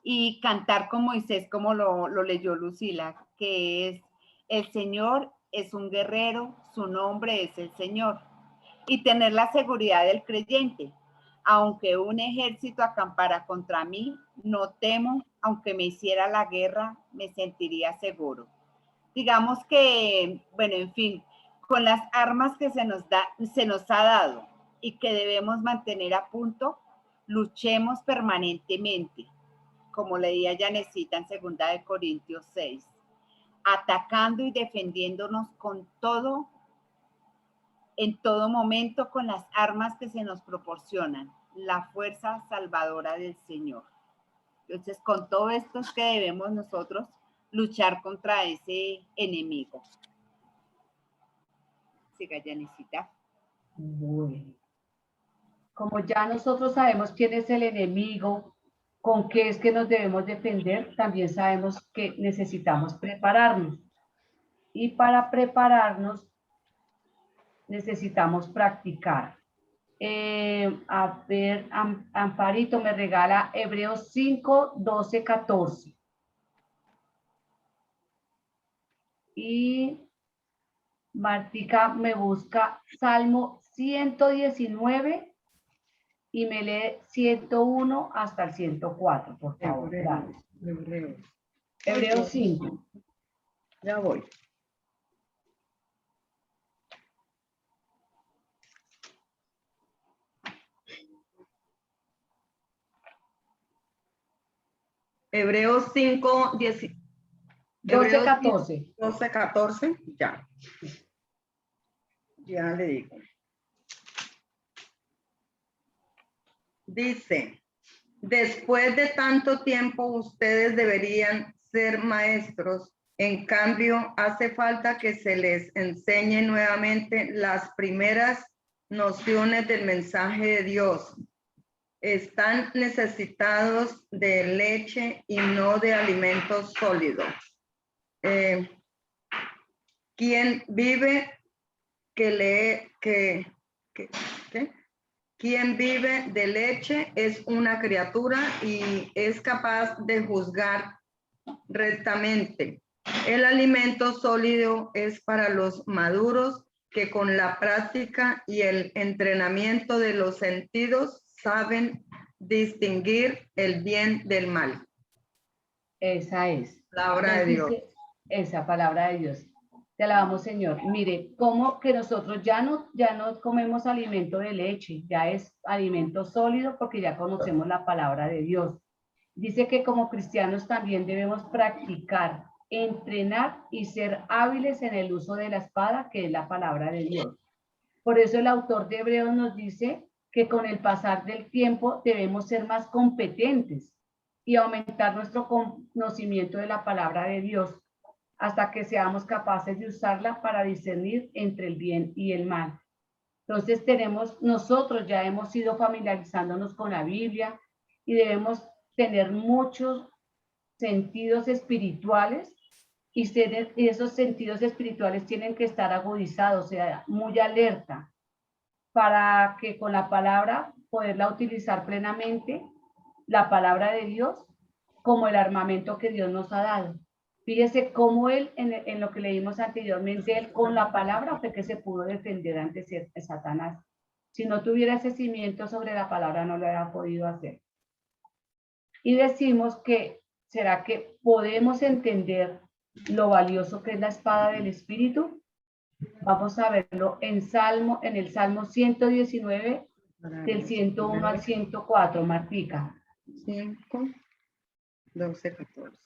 Speaker 4: Y cantar con Moisés, como lo leyó Lucila, que es el Señor es un guerrero, su nombre es el Señor. Y tener la seguridad del creyente. Aunque un ejército acampara contra mí, no temo, aunque me hiciera la guerra, me sentiría seguro. Digamos que, bueno, en fin, con las armas que se nos ha dado y que debemos mantener a punto, luchemos permanentemente, como leía Yanecita en 2 Corintios 6, atacando y defendiéndonos en todo momento con las armas que se nos proporcionan, la fuerza salvadora del Señor. Entonces, con todo esto es que debemos nosotros luchar contra ese enemigo. Siga, Yanecita.
Speaker 1: Bueno. Como ya nosotros sabemos quién es el enemigo, con qué es que nos debemos defender, también sabemos que necesitamos prepararnos. Y para prepararnos necesitamos practicar. A ver, Amparito me regala Hebreos 5, 12, 14. Y Martica me busca Salmo 119 y me lee 101 hasta el 104, por favor. Hebreos 5.
Speaker 5: Ya voy. Hebreos 5, 10,
Speaker 1: 12, 14.
Speaker 5: 12, 14, ya. Ya le digo. Dice, después de tanto tiempo ustedes deberían ser maestros. En cambio, hace falta que se les enseñe nuevamente las primeras nociones del mensaje de Dios. Están necesitados de leche y no de alimentos sólidos. Quien vive, que lee, ¿qué? Quien vive de leche es una criatura y es capaz de juzgar rectamente. El alimento sólido es para los maduros que con la práctica y el entrenamiento de los sentidos saben distinguir el bien del mal.
Speaker 1: Esa es.
Speaker 5: Palabra de Dios.
Speaker 1: Esa palabra de Dios. Te alabamos, Señor. Mire, como que nosotros ya no comemos alimento de leche, ya es alimento sólido porque ya conocemos la palabra de Dios. Dice que como cristianos también debemos practicar, entrenar y ser hábiles en el uso de la espada, que es la palabra de Dios. Por eso el autor de Hebreos nos dice que con el pasar del tiempo debemos ser más competentes y aumentar nuestro conocimiento de la palabra de Dios hasta que seamos capaces de usarla para discernir entre el bien y el mal. Entonces nosotros ya hemos ido familiarizándonos con la Biblia y debemos tener muchos sentidos espirituales y esos sentidos espirituales tienen que estar agudizados, o sea, muy alerta, para que con la palabra poderla utilizar plenamente, la palabra de Dios, como el armamento que Dios nos ha dado. Fíjese cómo él, en lo que leímos anteriormente, él con la palabra fue que se pudo defender ante Satanás. Si no tuviera ese cimiento sobre la palabra, no lo hubiera podido hacer. Y decimos que, ¿será que podemos entender lo valioso que es la espada del Espíritu? Vamos a verlo en el Salmo 119, del 101 al 104, Martica.
Speaker 5: 5, 12, 14.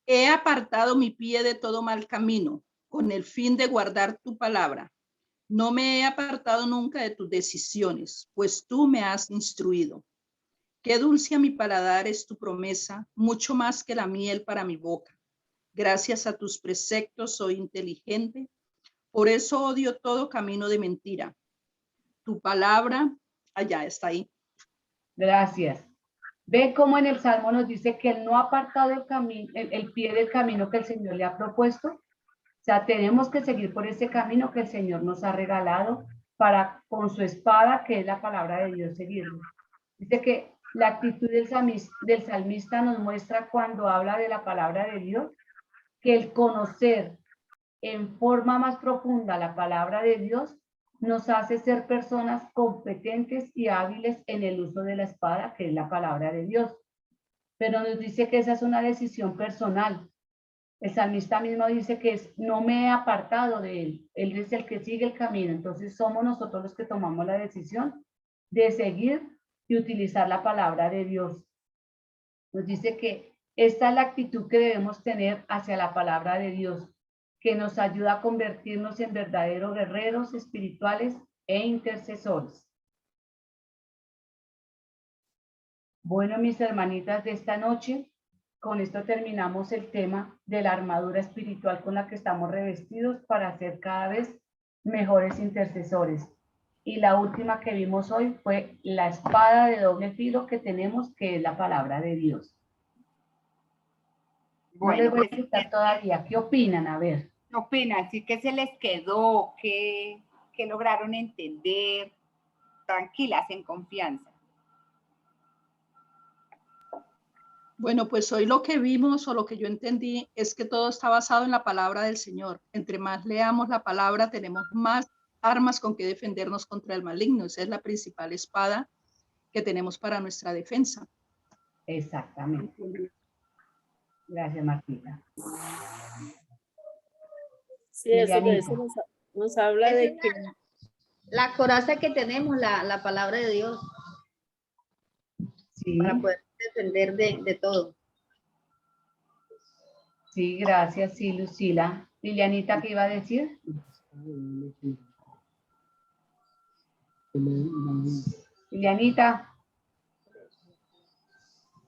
Speaker 2: He apartado mi pie de todo mal camino, con el fin de guardar tu palabra. No me he apartado nunca de tus decisiones, pues tú me has instruido. Qué dulce a mi paladar es tu promesa, mucho más que la miel para mi boca. Gracias a tus preceptos soy inteligente, por eso odio todo camino de mentira. Tu palabra, allá está ahí.
Speaker 1: Gracias. Ve cómo en el Salmo nos dice que él no ha apartado el pie del camino que el Señor le ha propuesto. O sea, tenemos que seguir por ese camino que el Señor nos ha regalado para, con su espada, que es la palabra de Dios, seguirlo. Dice que la actitud del salmista nos muestra cuando habla de la palabra de Dios, que el conocer en forma más profunda la palabra de Dios nos hace ser personas competentes y hábiles en el uso de la espada, que es la palabra de Dios. Pero nos dice que esa es una decisión personal. El salmista mismo dice que no me he apartado de él. Él es el que sigue el camino. Entonces somos nosotros los que tomamos la decisión de seguir y utilizar la palabra de Dios. Nos dice que esta es la actitud que debemos tener hacia la palabra de Dios, que nos ayuda a convertirnos en verdaderos guerreros espirituales e intercesores. Bueno, mis hermanitas de esta noche, con esto terminamos el tema de la armadura espiritual con la que estamos revestidos para ser cada vez mejores intercesores. Y la última que vimos hoy fue la espada de doble filo que tenemos, que es la palabra de Dios. Bueno, no les voy a quitar todavía. ¿Qué opinan? A ver.
Speaker 4: ¿Qué opinan? ¿Sí que se les quedó? ¿Qué lograron entender? Tranquilas, en confianza.
Speaker 2: Bueno, pues hoy lo que vimos o lo que yo entendí es que todo está basado en la palabra del Señor. Entre más leamos la palabra, tenemos más armas con que defendernos contra el maligno. Esa es la principal espada que tenemos para nuestra defensa.
Speaker 1: Exactamente. Gracias, Martita.
Speaker 3: Sí, eso nos habla de que
Speaker 6: la coraza que tenemos, la palabra de Dios,
Speaker 1: sí,
Speaker 6: para poder defender de todo.
Speaker 1: Sí, gracias, sí, Lucila. Lilianita, ¿qué iba a decir? Lilianita.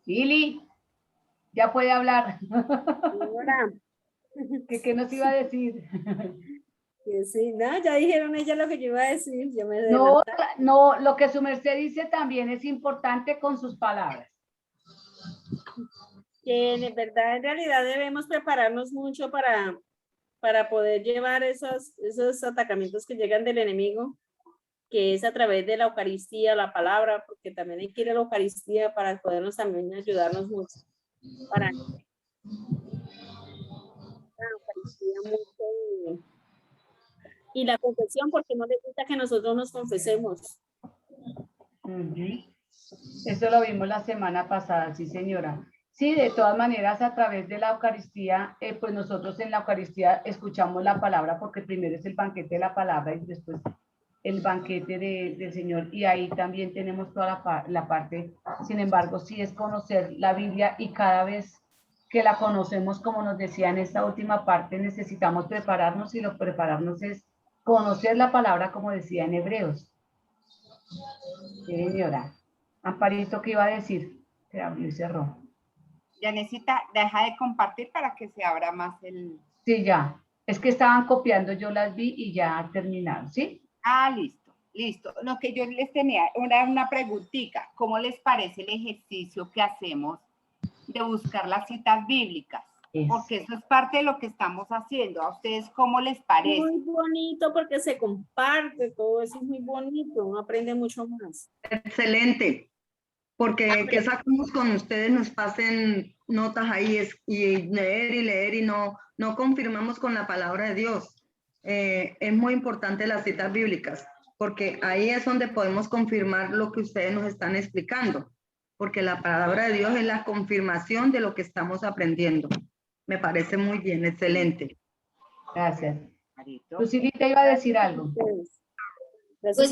Speaker 1: Lili, ya puede hablar. ¿Qué nos iba a decir?
Speaker 3: Que sí, no, ya dijeron ella lo que yo iba a decir. Yo me
Speaker 1: no, lo que su merced dice también es importante con sus palabras.
Speaker 3: Que en verdad, en realidad debemos prepararnos mucho para poder llevar esos atacamientos que llegan del enemigo, que es a través de la Eucaristía, la palabra, porque también hay que ir a la Eucaristía para podernos también ayudarnos mucho. Para la Eucaristía mucho. Y la confesión, porque no le gusta que nosotros nos confesemos.
Speaker 1: Ujú. Eso lo vimos la semana pasada, sí, señora. Sí, de todas maneras, a través de la Eucaristía, pues nosotros en la Eucaristía escuchamos la palabra, porque primero es el banquete de la palabra y después el banquete del Señor, y ahí también tenemos toda la parte. Sin embargo, sí es conocer la Biblia, y cada vez que la conocemos, como nos decía en esta última parte, necesitamos prepararnos, y lo prepararnos es conocer la palabra, como decía en Hebreos. Sí, señora. Amparito, ¿qué iba a decir? Se abrió y cerró.
Speaker 4: Yanesita, deja de compartir para que se abra más el...
Speaker 1: Sí, ya. Es que estaban copiando, yo las vi y ya terminaron, ¿sí?
Speaker 4: Ah, listo, listo. Lo que yo les tenía era una preguntita. ¿Cómo les parece el ejercicio que hacemos de buscar las citas bíblicas? Porque eso es parte de lo que estamos haciendo. ¿A ustedes cómo les parece?
Speaker 3: Muy bonito porque se comparte, todo eso es muy bonito, uno aprende mucho más.
Speaker 5: Excelente, porque que sacamos con ustedes, nos pasen notas ahí y leer y no confirmamos con la palabra de Dios. Es muy importante las citas bíblicas, porque ahí es donde podemos confirmar lo que ustedes nos están explicando, porque la palabra de Dios es la confirmación de lo que estamos aprendiendo. Me parece muy bien, excelente.
Speaker 1: Gracias. Lucilita iba a decir algo.
Speaker 6: Pues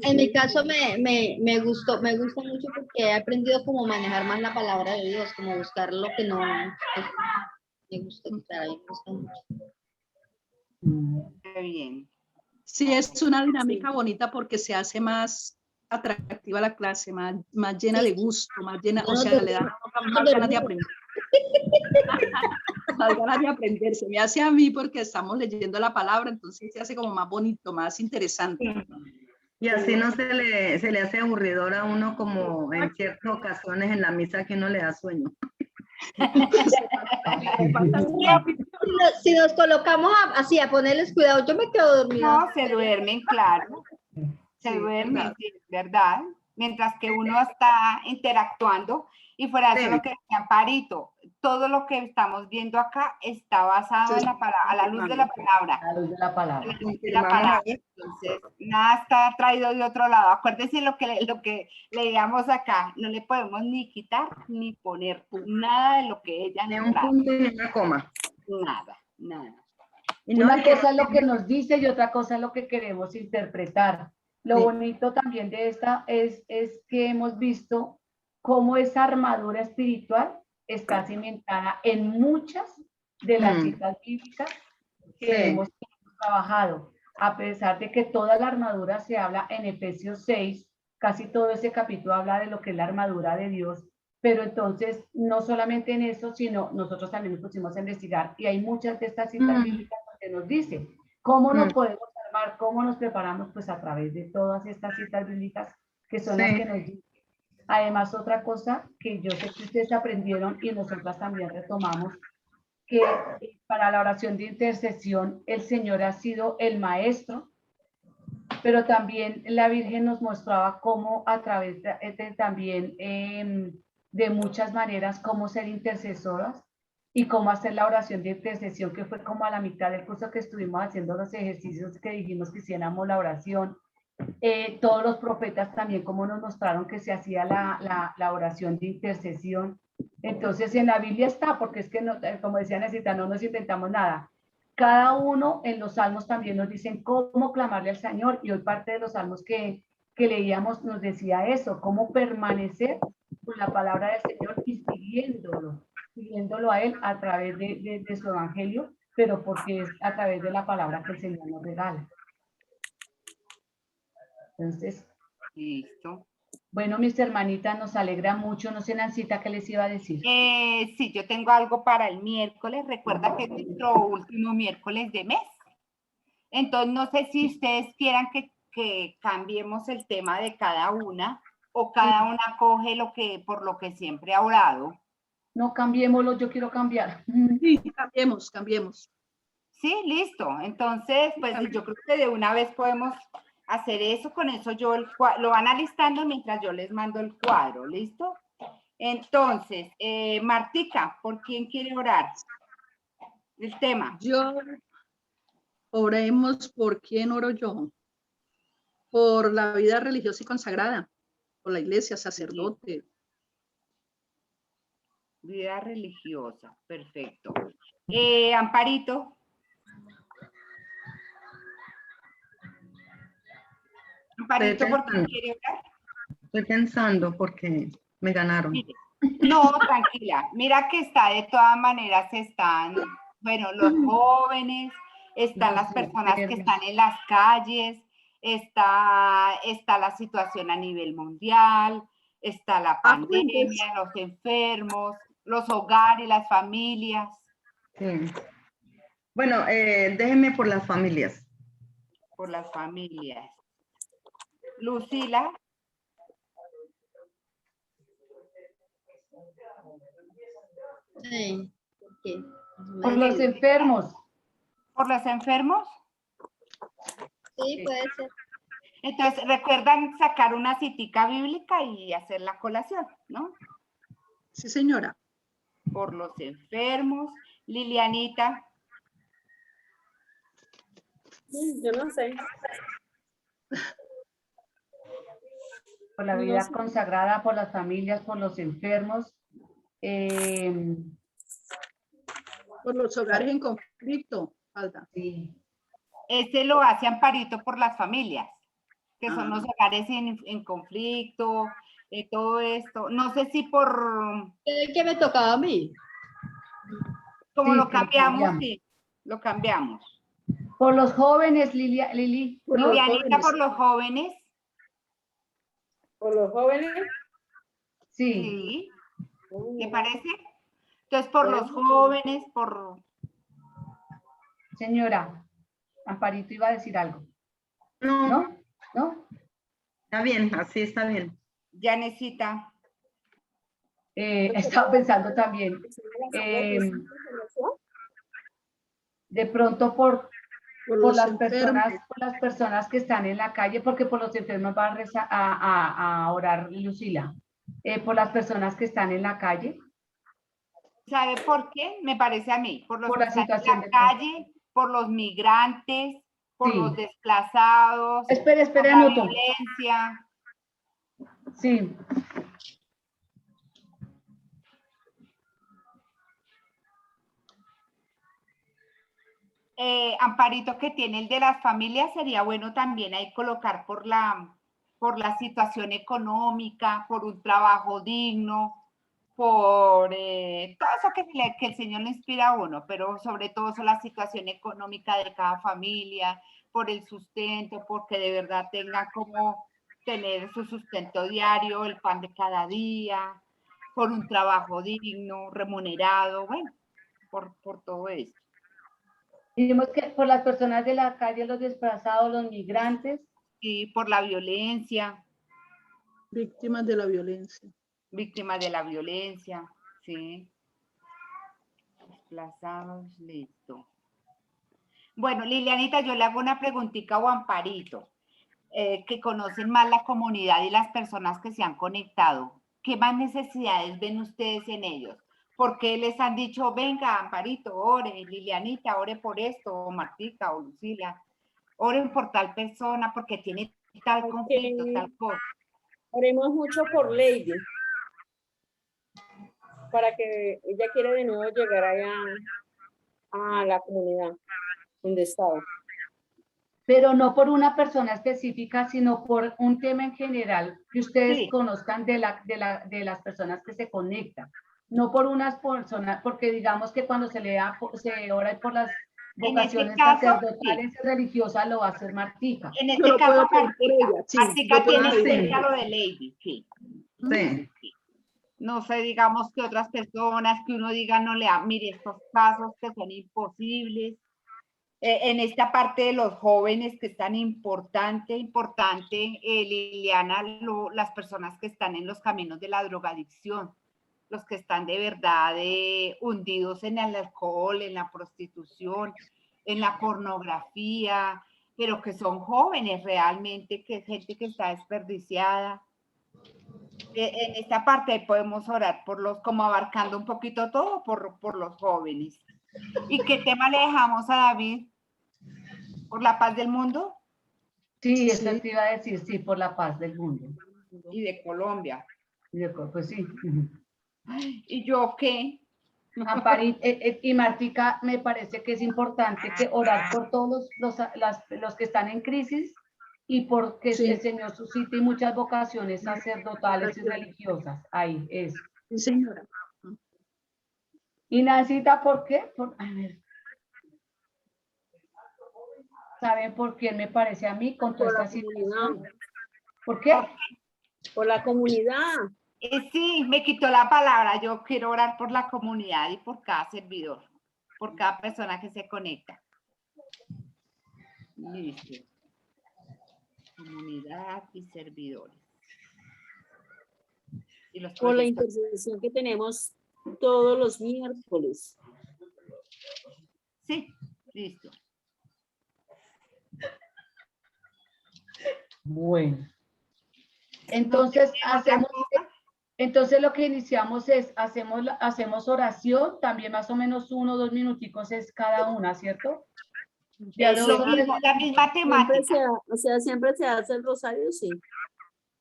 Speaker 6: en mi caso me gustó mucho, porque he aprendido cómo manejar más la palabra de Dios, como buscar lo que no me gusta, claro, me gusta mucho.
Speaker 4: Qué bien.
Speaker 2: Sí, es una dinámica bonita porque se hace más atractiva la clase, más llena de gusto, más llena, o sea, le dan más ganas de aprender. Más ganas de aprender, se me hace a mí porque estamos leyendo la palabra, entonces se hace como más bonito, más interesante.
Speaker 5: Y así no se le hace aburridor a uno, como en ciertas ocasiones en la misa que uno le da sueño.
Speaker 6: Si nos colocamos así a ponerles cuidado, yo me quedo dormida.
Speaker 4: No, se duermen, claro. Se duermen, sí, es verdad. Mientras que uno está interactuando, y fuera de eso lo que decía Amparito, todo lo que estamos viendo acá está basado en la palabra, a la luz de la palabra.
Speaker 1: A la luz de la palabra.
Speaker 4: A la luz de la palabra. Entonces, nada está traído de otro lado. Acuérdense lo que leíamos acá. No le podemos ni quitar ni poner nada de lo que ella
Speaker 5: Ni
Speaker 4: nos
Speaker 5: un
Speaker 4: trae.
Speaker 5: punto ni una coma.
Speaker 4: Nada, nada.
Speaker 1: Una cosa es lo que nos dice y otra cosa es lo que queremos interpretar. Lo bonito también de esta es que hemos visto cómo esa armadura espiritual está cimentada en muchas de las citas bíblicas que hemos trabajado. A pesar de que toda la armadura se habla en Efesios 6, casi todo ese capítulo habla de lo que es la armadura de Dios. Pero entonces, no solamente en eso, sino nosotros también nos pusimos a investigar, y hay muchas de estas citas bíblicas donde nos dice cómo nos podemos armar, cómo nos preparamos, pues a través de todas estas citas bíblicas que son las que nos dicen. Además, otra cosa que yo sé que ustedes aprendieron y nosotras también retomamos, que para la oración de intercesión el Señor ha sido el maestro, pero también la Virgen nos mostraba cómo a través de también de muchas maneras cómo ser intercesoras y cómo hacer la oración de intercesión, que fue como a la mitad del curso que estuvimos haciendo los ejercicios que dijimos que hiciéramos la oración. Todos los profetas también cómo nos mostraron que se hacía la oración de intercesión. Entonces en la Biblia está, porque es que no, como decía Necesita, no nos inventamos nada. Cada uno en los salmos también nos dicen cómo clamarle al Señor, y hoy parte de los salmos que leíamos nos decía eso, cómo permanecer con la palabra del Señor y siguiéndolo a Él a través de su evangelio, pero porque es a través de la palabra que el Señor nos regala. Entonces,
Speaker 4: listo.
Speaker 1: Bueno, mis hermanitas, nos alegra mucho. No sé, Nancita, ¿qué les iba a decir?
Speaker 4: Sí, yo tengo algo para el miércoles. Recuerda que es nuestro último miércoles de mes. Entonces, no sé si ustedes quieran que cambiemos el tema de cada una, o cada una coge por lo que siempre ha orado.
Speaker 1: No, cambiémoslo, yo quiero cambiar.
Speaker 2: Sí, cambiemos.
Speaker 4: Sí, listo. Entonces, pues yo creo que de una vez podemos hacer eso, con eso yo lo van alistando mientras yo les mando el cuadro, ¿listo? Entonces, Martica, ¿por quién quiere orar? El tema.
Speaker 2: Yo, oremos por quién oro yo. Por la vida religiosa y consagrada, por la iglesia, sacerdote.
Speaker 4: Vida religiosa, perfecto. Amparito. Amparito, ¿por quién quiere orar?
Speaker 5: Estoy pensando porque me ganaron.
Speaker 4: Mire, no, tranquila. Mira que está de todas maneras, están, bueno, los jóvenes, están las personas que están en las calles, está la situación a nivel mundial, está la pandemia, los enfermos, los hogares, las familias.
Speaker 5: Sí. Bueno, déjenme por las familias.
Speaker 4: Por las familias. Lucila.
Speaker 6: Sí. Okay.
Speaker 1: Por los enfermos.
Speaker 4: ¿Por los enfermos?
Speaker 6: Sí, puede ser.
Speaker 4: Entonces, recuerdan sacar una citica bíblica y hacer la colación, ¿no?
Speaker 2: Sí, señora.
Speaker 4: Por los enfermos. Lilianita.
Speaker 3: Yo no sé.
Speaker 1: Por la vida consagrada, por las familias, por los enfermos.
Speaker 2: Por los hogares en conflicto, falta.
Speaker 1: Sí.
Speaker 4: Ese lo hace Amparito por las familias, que son los hogares en conflicto, todo esto. No sé si por...
Speaker 6: ¿Qué me tocaba a mí?
Speaker 4: Como
Speaker 1: Sí,
Speaker 4: lo cambiamos,
Speaker 1: cambiamos.
Speaker 4: sí, lo cambiamos.
Speaker 1: Por los jóvenes, Lili.
Speaker 2: Por
Speaker 1: ¿no?
Speaker 2: los
Speaker 4: Lilianita,
Speaker 2: jóvenes.
Speaker 4: por los jóvenes.
Speaker 3: ¿Por los jóvenes?
Speaker 1: Sí.
Speaker 4: Sí. ¿Le parece? Entonces, por los jóvenes, por...
Speaker 1: Señora, Amparito iba a decir algo.
Speaker 5: No,
Speaker 1: ¿No? ¿No?
Speaker 5: está bien, así está bien.
Speaker 4: Janecita.
Speaker 1: Estaba pensando también. De pronto por
Speaker 2: los
Speaker 1: las
Speaker 2: enfermos.
Speaker 1: personas que están en la calle, porque por los enfermos va a orar Lucila. Por las personas que están en la calle.
Speaker 4: ¿Sabe por qué? Me parece a mí. Por los
Speaker 1: Por
Speaker 4: que
Speaker 1: la
Speaker 4: están en
Speaker 1: situación
Speaker 4: la
Speaker 1: de
Speaker 4: calle, por los migrantes, por
Speaker 1: Sí.
Speaker 4: los desplazados,
Speaker 1: Espere,
Speaker 4: por la
Speaker 1: anoto.
Speaker 4: violencia.
Speaker 1: Sí.
Speaker 4: Amparito, que tiene el de las familias, sería bueno también ahí colocar por la situación económica, por un trabajo digno, por todo eso que el Señor le inspira a uno, pero sobre todo eso, la situación económica de cada familia, por el sustento, porque de verdad tengan como tener su sustento diario, el pan de cada día, por un trabajo digno, remunerado, bueno, por todo esto.
Speaker 1: Dijimos que por las personas de la calle, los desplazados, los migrantes.
Speaker 4: Y por la violencia.
Speaker 2: Víctimas de la violencia.
Speaker 4: Víctimas de la violencia, sí. Desplazados, listo. Bueno, Lilianita, yo le hago una preguntita a Amparito, que conocen más la comunidad y las personas que se han conectado. ¿Qué más necesidades ven ustedes en ellos? ¿Por qué les han dicho, venga, Amparito, ore, Lilianita, ore por esto, o Martica, o Lucila, oren por tal persona porque tiene tal conflicto, tal cosa?
Speaker 3: Oremos mucho por Lady, para que ella quiere de nuevo llegar allá a la comunidad donde estaba.
Speaker 1: Pero no por una persona específica, sino por un tema en general que ustedes conozcan de las personas que se conectan. No por unas personas, porque digamos que cuando se ora por las vocaciones sacerdotales y religiosas lo va a hacer Martica.
Speaker 4: En este caso,
Speaker 1: Martica
Speaker 4: tiene cerca lo de Lady, sí.
Speaker 5: Sí.
Speaker 4: No sé, digamos que otras personas que uno diga no le da, mire, estos casos que son imposibles. En esta parte de los jóvenes que es tan importante, Liliana, las personas que están en los caminos de la drogadicción, los que están de verdad hundidos en el alcohol, en la prostitución, en la pornografía, pero que son jóvenes realmente, que es gente que está desperdiciada. En esta parte podemos orar por los, como abarcando un poquito todo, por los jóvenes. ¿Y qué tema le dejamos a David? ¿Por la paz del mundo?
Speaker 1: Sí, eso te iba a decir, sí, por la paz del mundo.
Speaker 4: Y de Colombia.
Speaker 1: Pues sí.
Speaker 4: ¿Y yo qué?
Speaker 1: Y Martica, me parece que es importante que orar por todos los que están en crisis y porque
Speaker 2: Sí.
Speaker 1: el Señor suscite muchas vocaciones sacerdotales y religiosas. Ahí es.
Speaker 2: Sí, señora.
Speaker 1: Y Nancita, ¿por qué? A ver. ¿Saben por quién me parece a mí con toda
Speaker 3: Por la
Speaker 1: esta
Speaker 3: comunidad.
Speaker 1: situación? ¿Por qué?
Speaker 3: Por la comunidad.
Speaker 4: Sí, me quitó la palabra. Yo quiero orar por la comunidad y por cada servidor, por cada persona que se conecta. Listo. Comunidad y servidores. Y los
Speaker 3: Por la
Speaker 4: proyectos.
Speaker 3: intercesión que tenemos todos los miércoles.
Speaker 4: Sí, listo.
Speaker 1: Bueno. Entonces, entonces lo que iniciamos es, hacemos oración, también más o menos 1 o 2 minuticos es cada una, ¿cierto? Ya
Speaker 4: Es
Speaker 1: veo
Speaker 4: lo
Speaker 1: que-
Speaker 4: mismo, la misma temática.
Speaker 3: Siempre se hace el rosario, sí.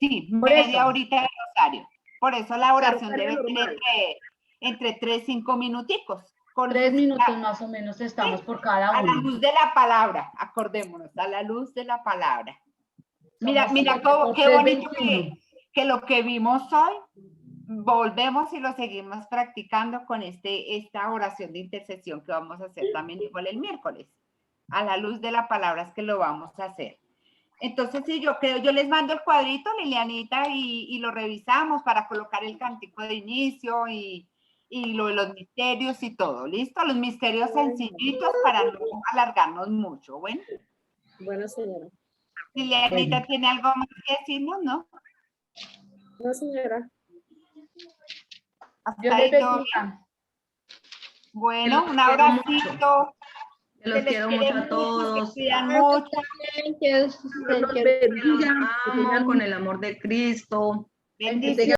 Speaker 4: Sí,
Speaker 1: Por
Speaker 4: media
Speaker 1: eso.
Speaker 4: horita de rosario. Por eso la oración
Speaker 3: rosario
Speaker 4: debe ser
Speaker 3: normal.
Speaker 4: entre 3 y 5 minuticos. Con
Speaker 1: 3 minutos más o menos estamos por cada
Speaker 4: a la
Speaker 1: uno.
Speaker 4: luz de la palabra, acordémonos, a la luz de la palabra. Mira,
Speaker 1: Somos
Speaker 4: mira
Speaker 1: 7 por
Speaker 4: qué
Speaker 1: 3,
Speaker 4: bonito
Speaker 1: 21.
Speaker 4: que lo que vimos hoy, volvemos y lo seguimos practicando con esta oración de intercesión que vamos a hacer también igual el miércoles. A la luz de la palabra es que lo vamos a hacer. Entonces, sí, yo creo, yo les mando el cuadrito, Lilianita, y lo revisamos para colocar el cántico de inicio y lo de los misterios y todo. ¿Listo? Los misterios sencillitos para no alargarnos mucho. Bueno.
Speaker 3: Bueno, señora.
Speaker 4: Lilianita, ¿tiene algo más que decirnos, no?
Speaker 3: No, señora.
Speaker 4: Hasta
Speaker 1: Dios
Speaker 4: ahí
Speaker 1: les
Speaker 4: todo
Speaker 1: bendiga.
Speaker 4: bien. Bueno,
Speaker 5: Los
Speaker 4: un
Speaker 5: quiero
Speaker 4: abracito.
Speaker 5: Que los
Speaker 4: Se les
Speaker 5: quiero
Speaker 4: quiere
Speaker 5: mucho a todos.
Speaker 4: se cuidan mucho.
Speaker 6: Que
Speaker 3: Dios los bendiga.
Speaker 5: Los amo con el amor de Cristo.
Speaker 4: Bendiciones.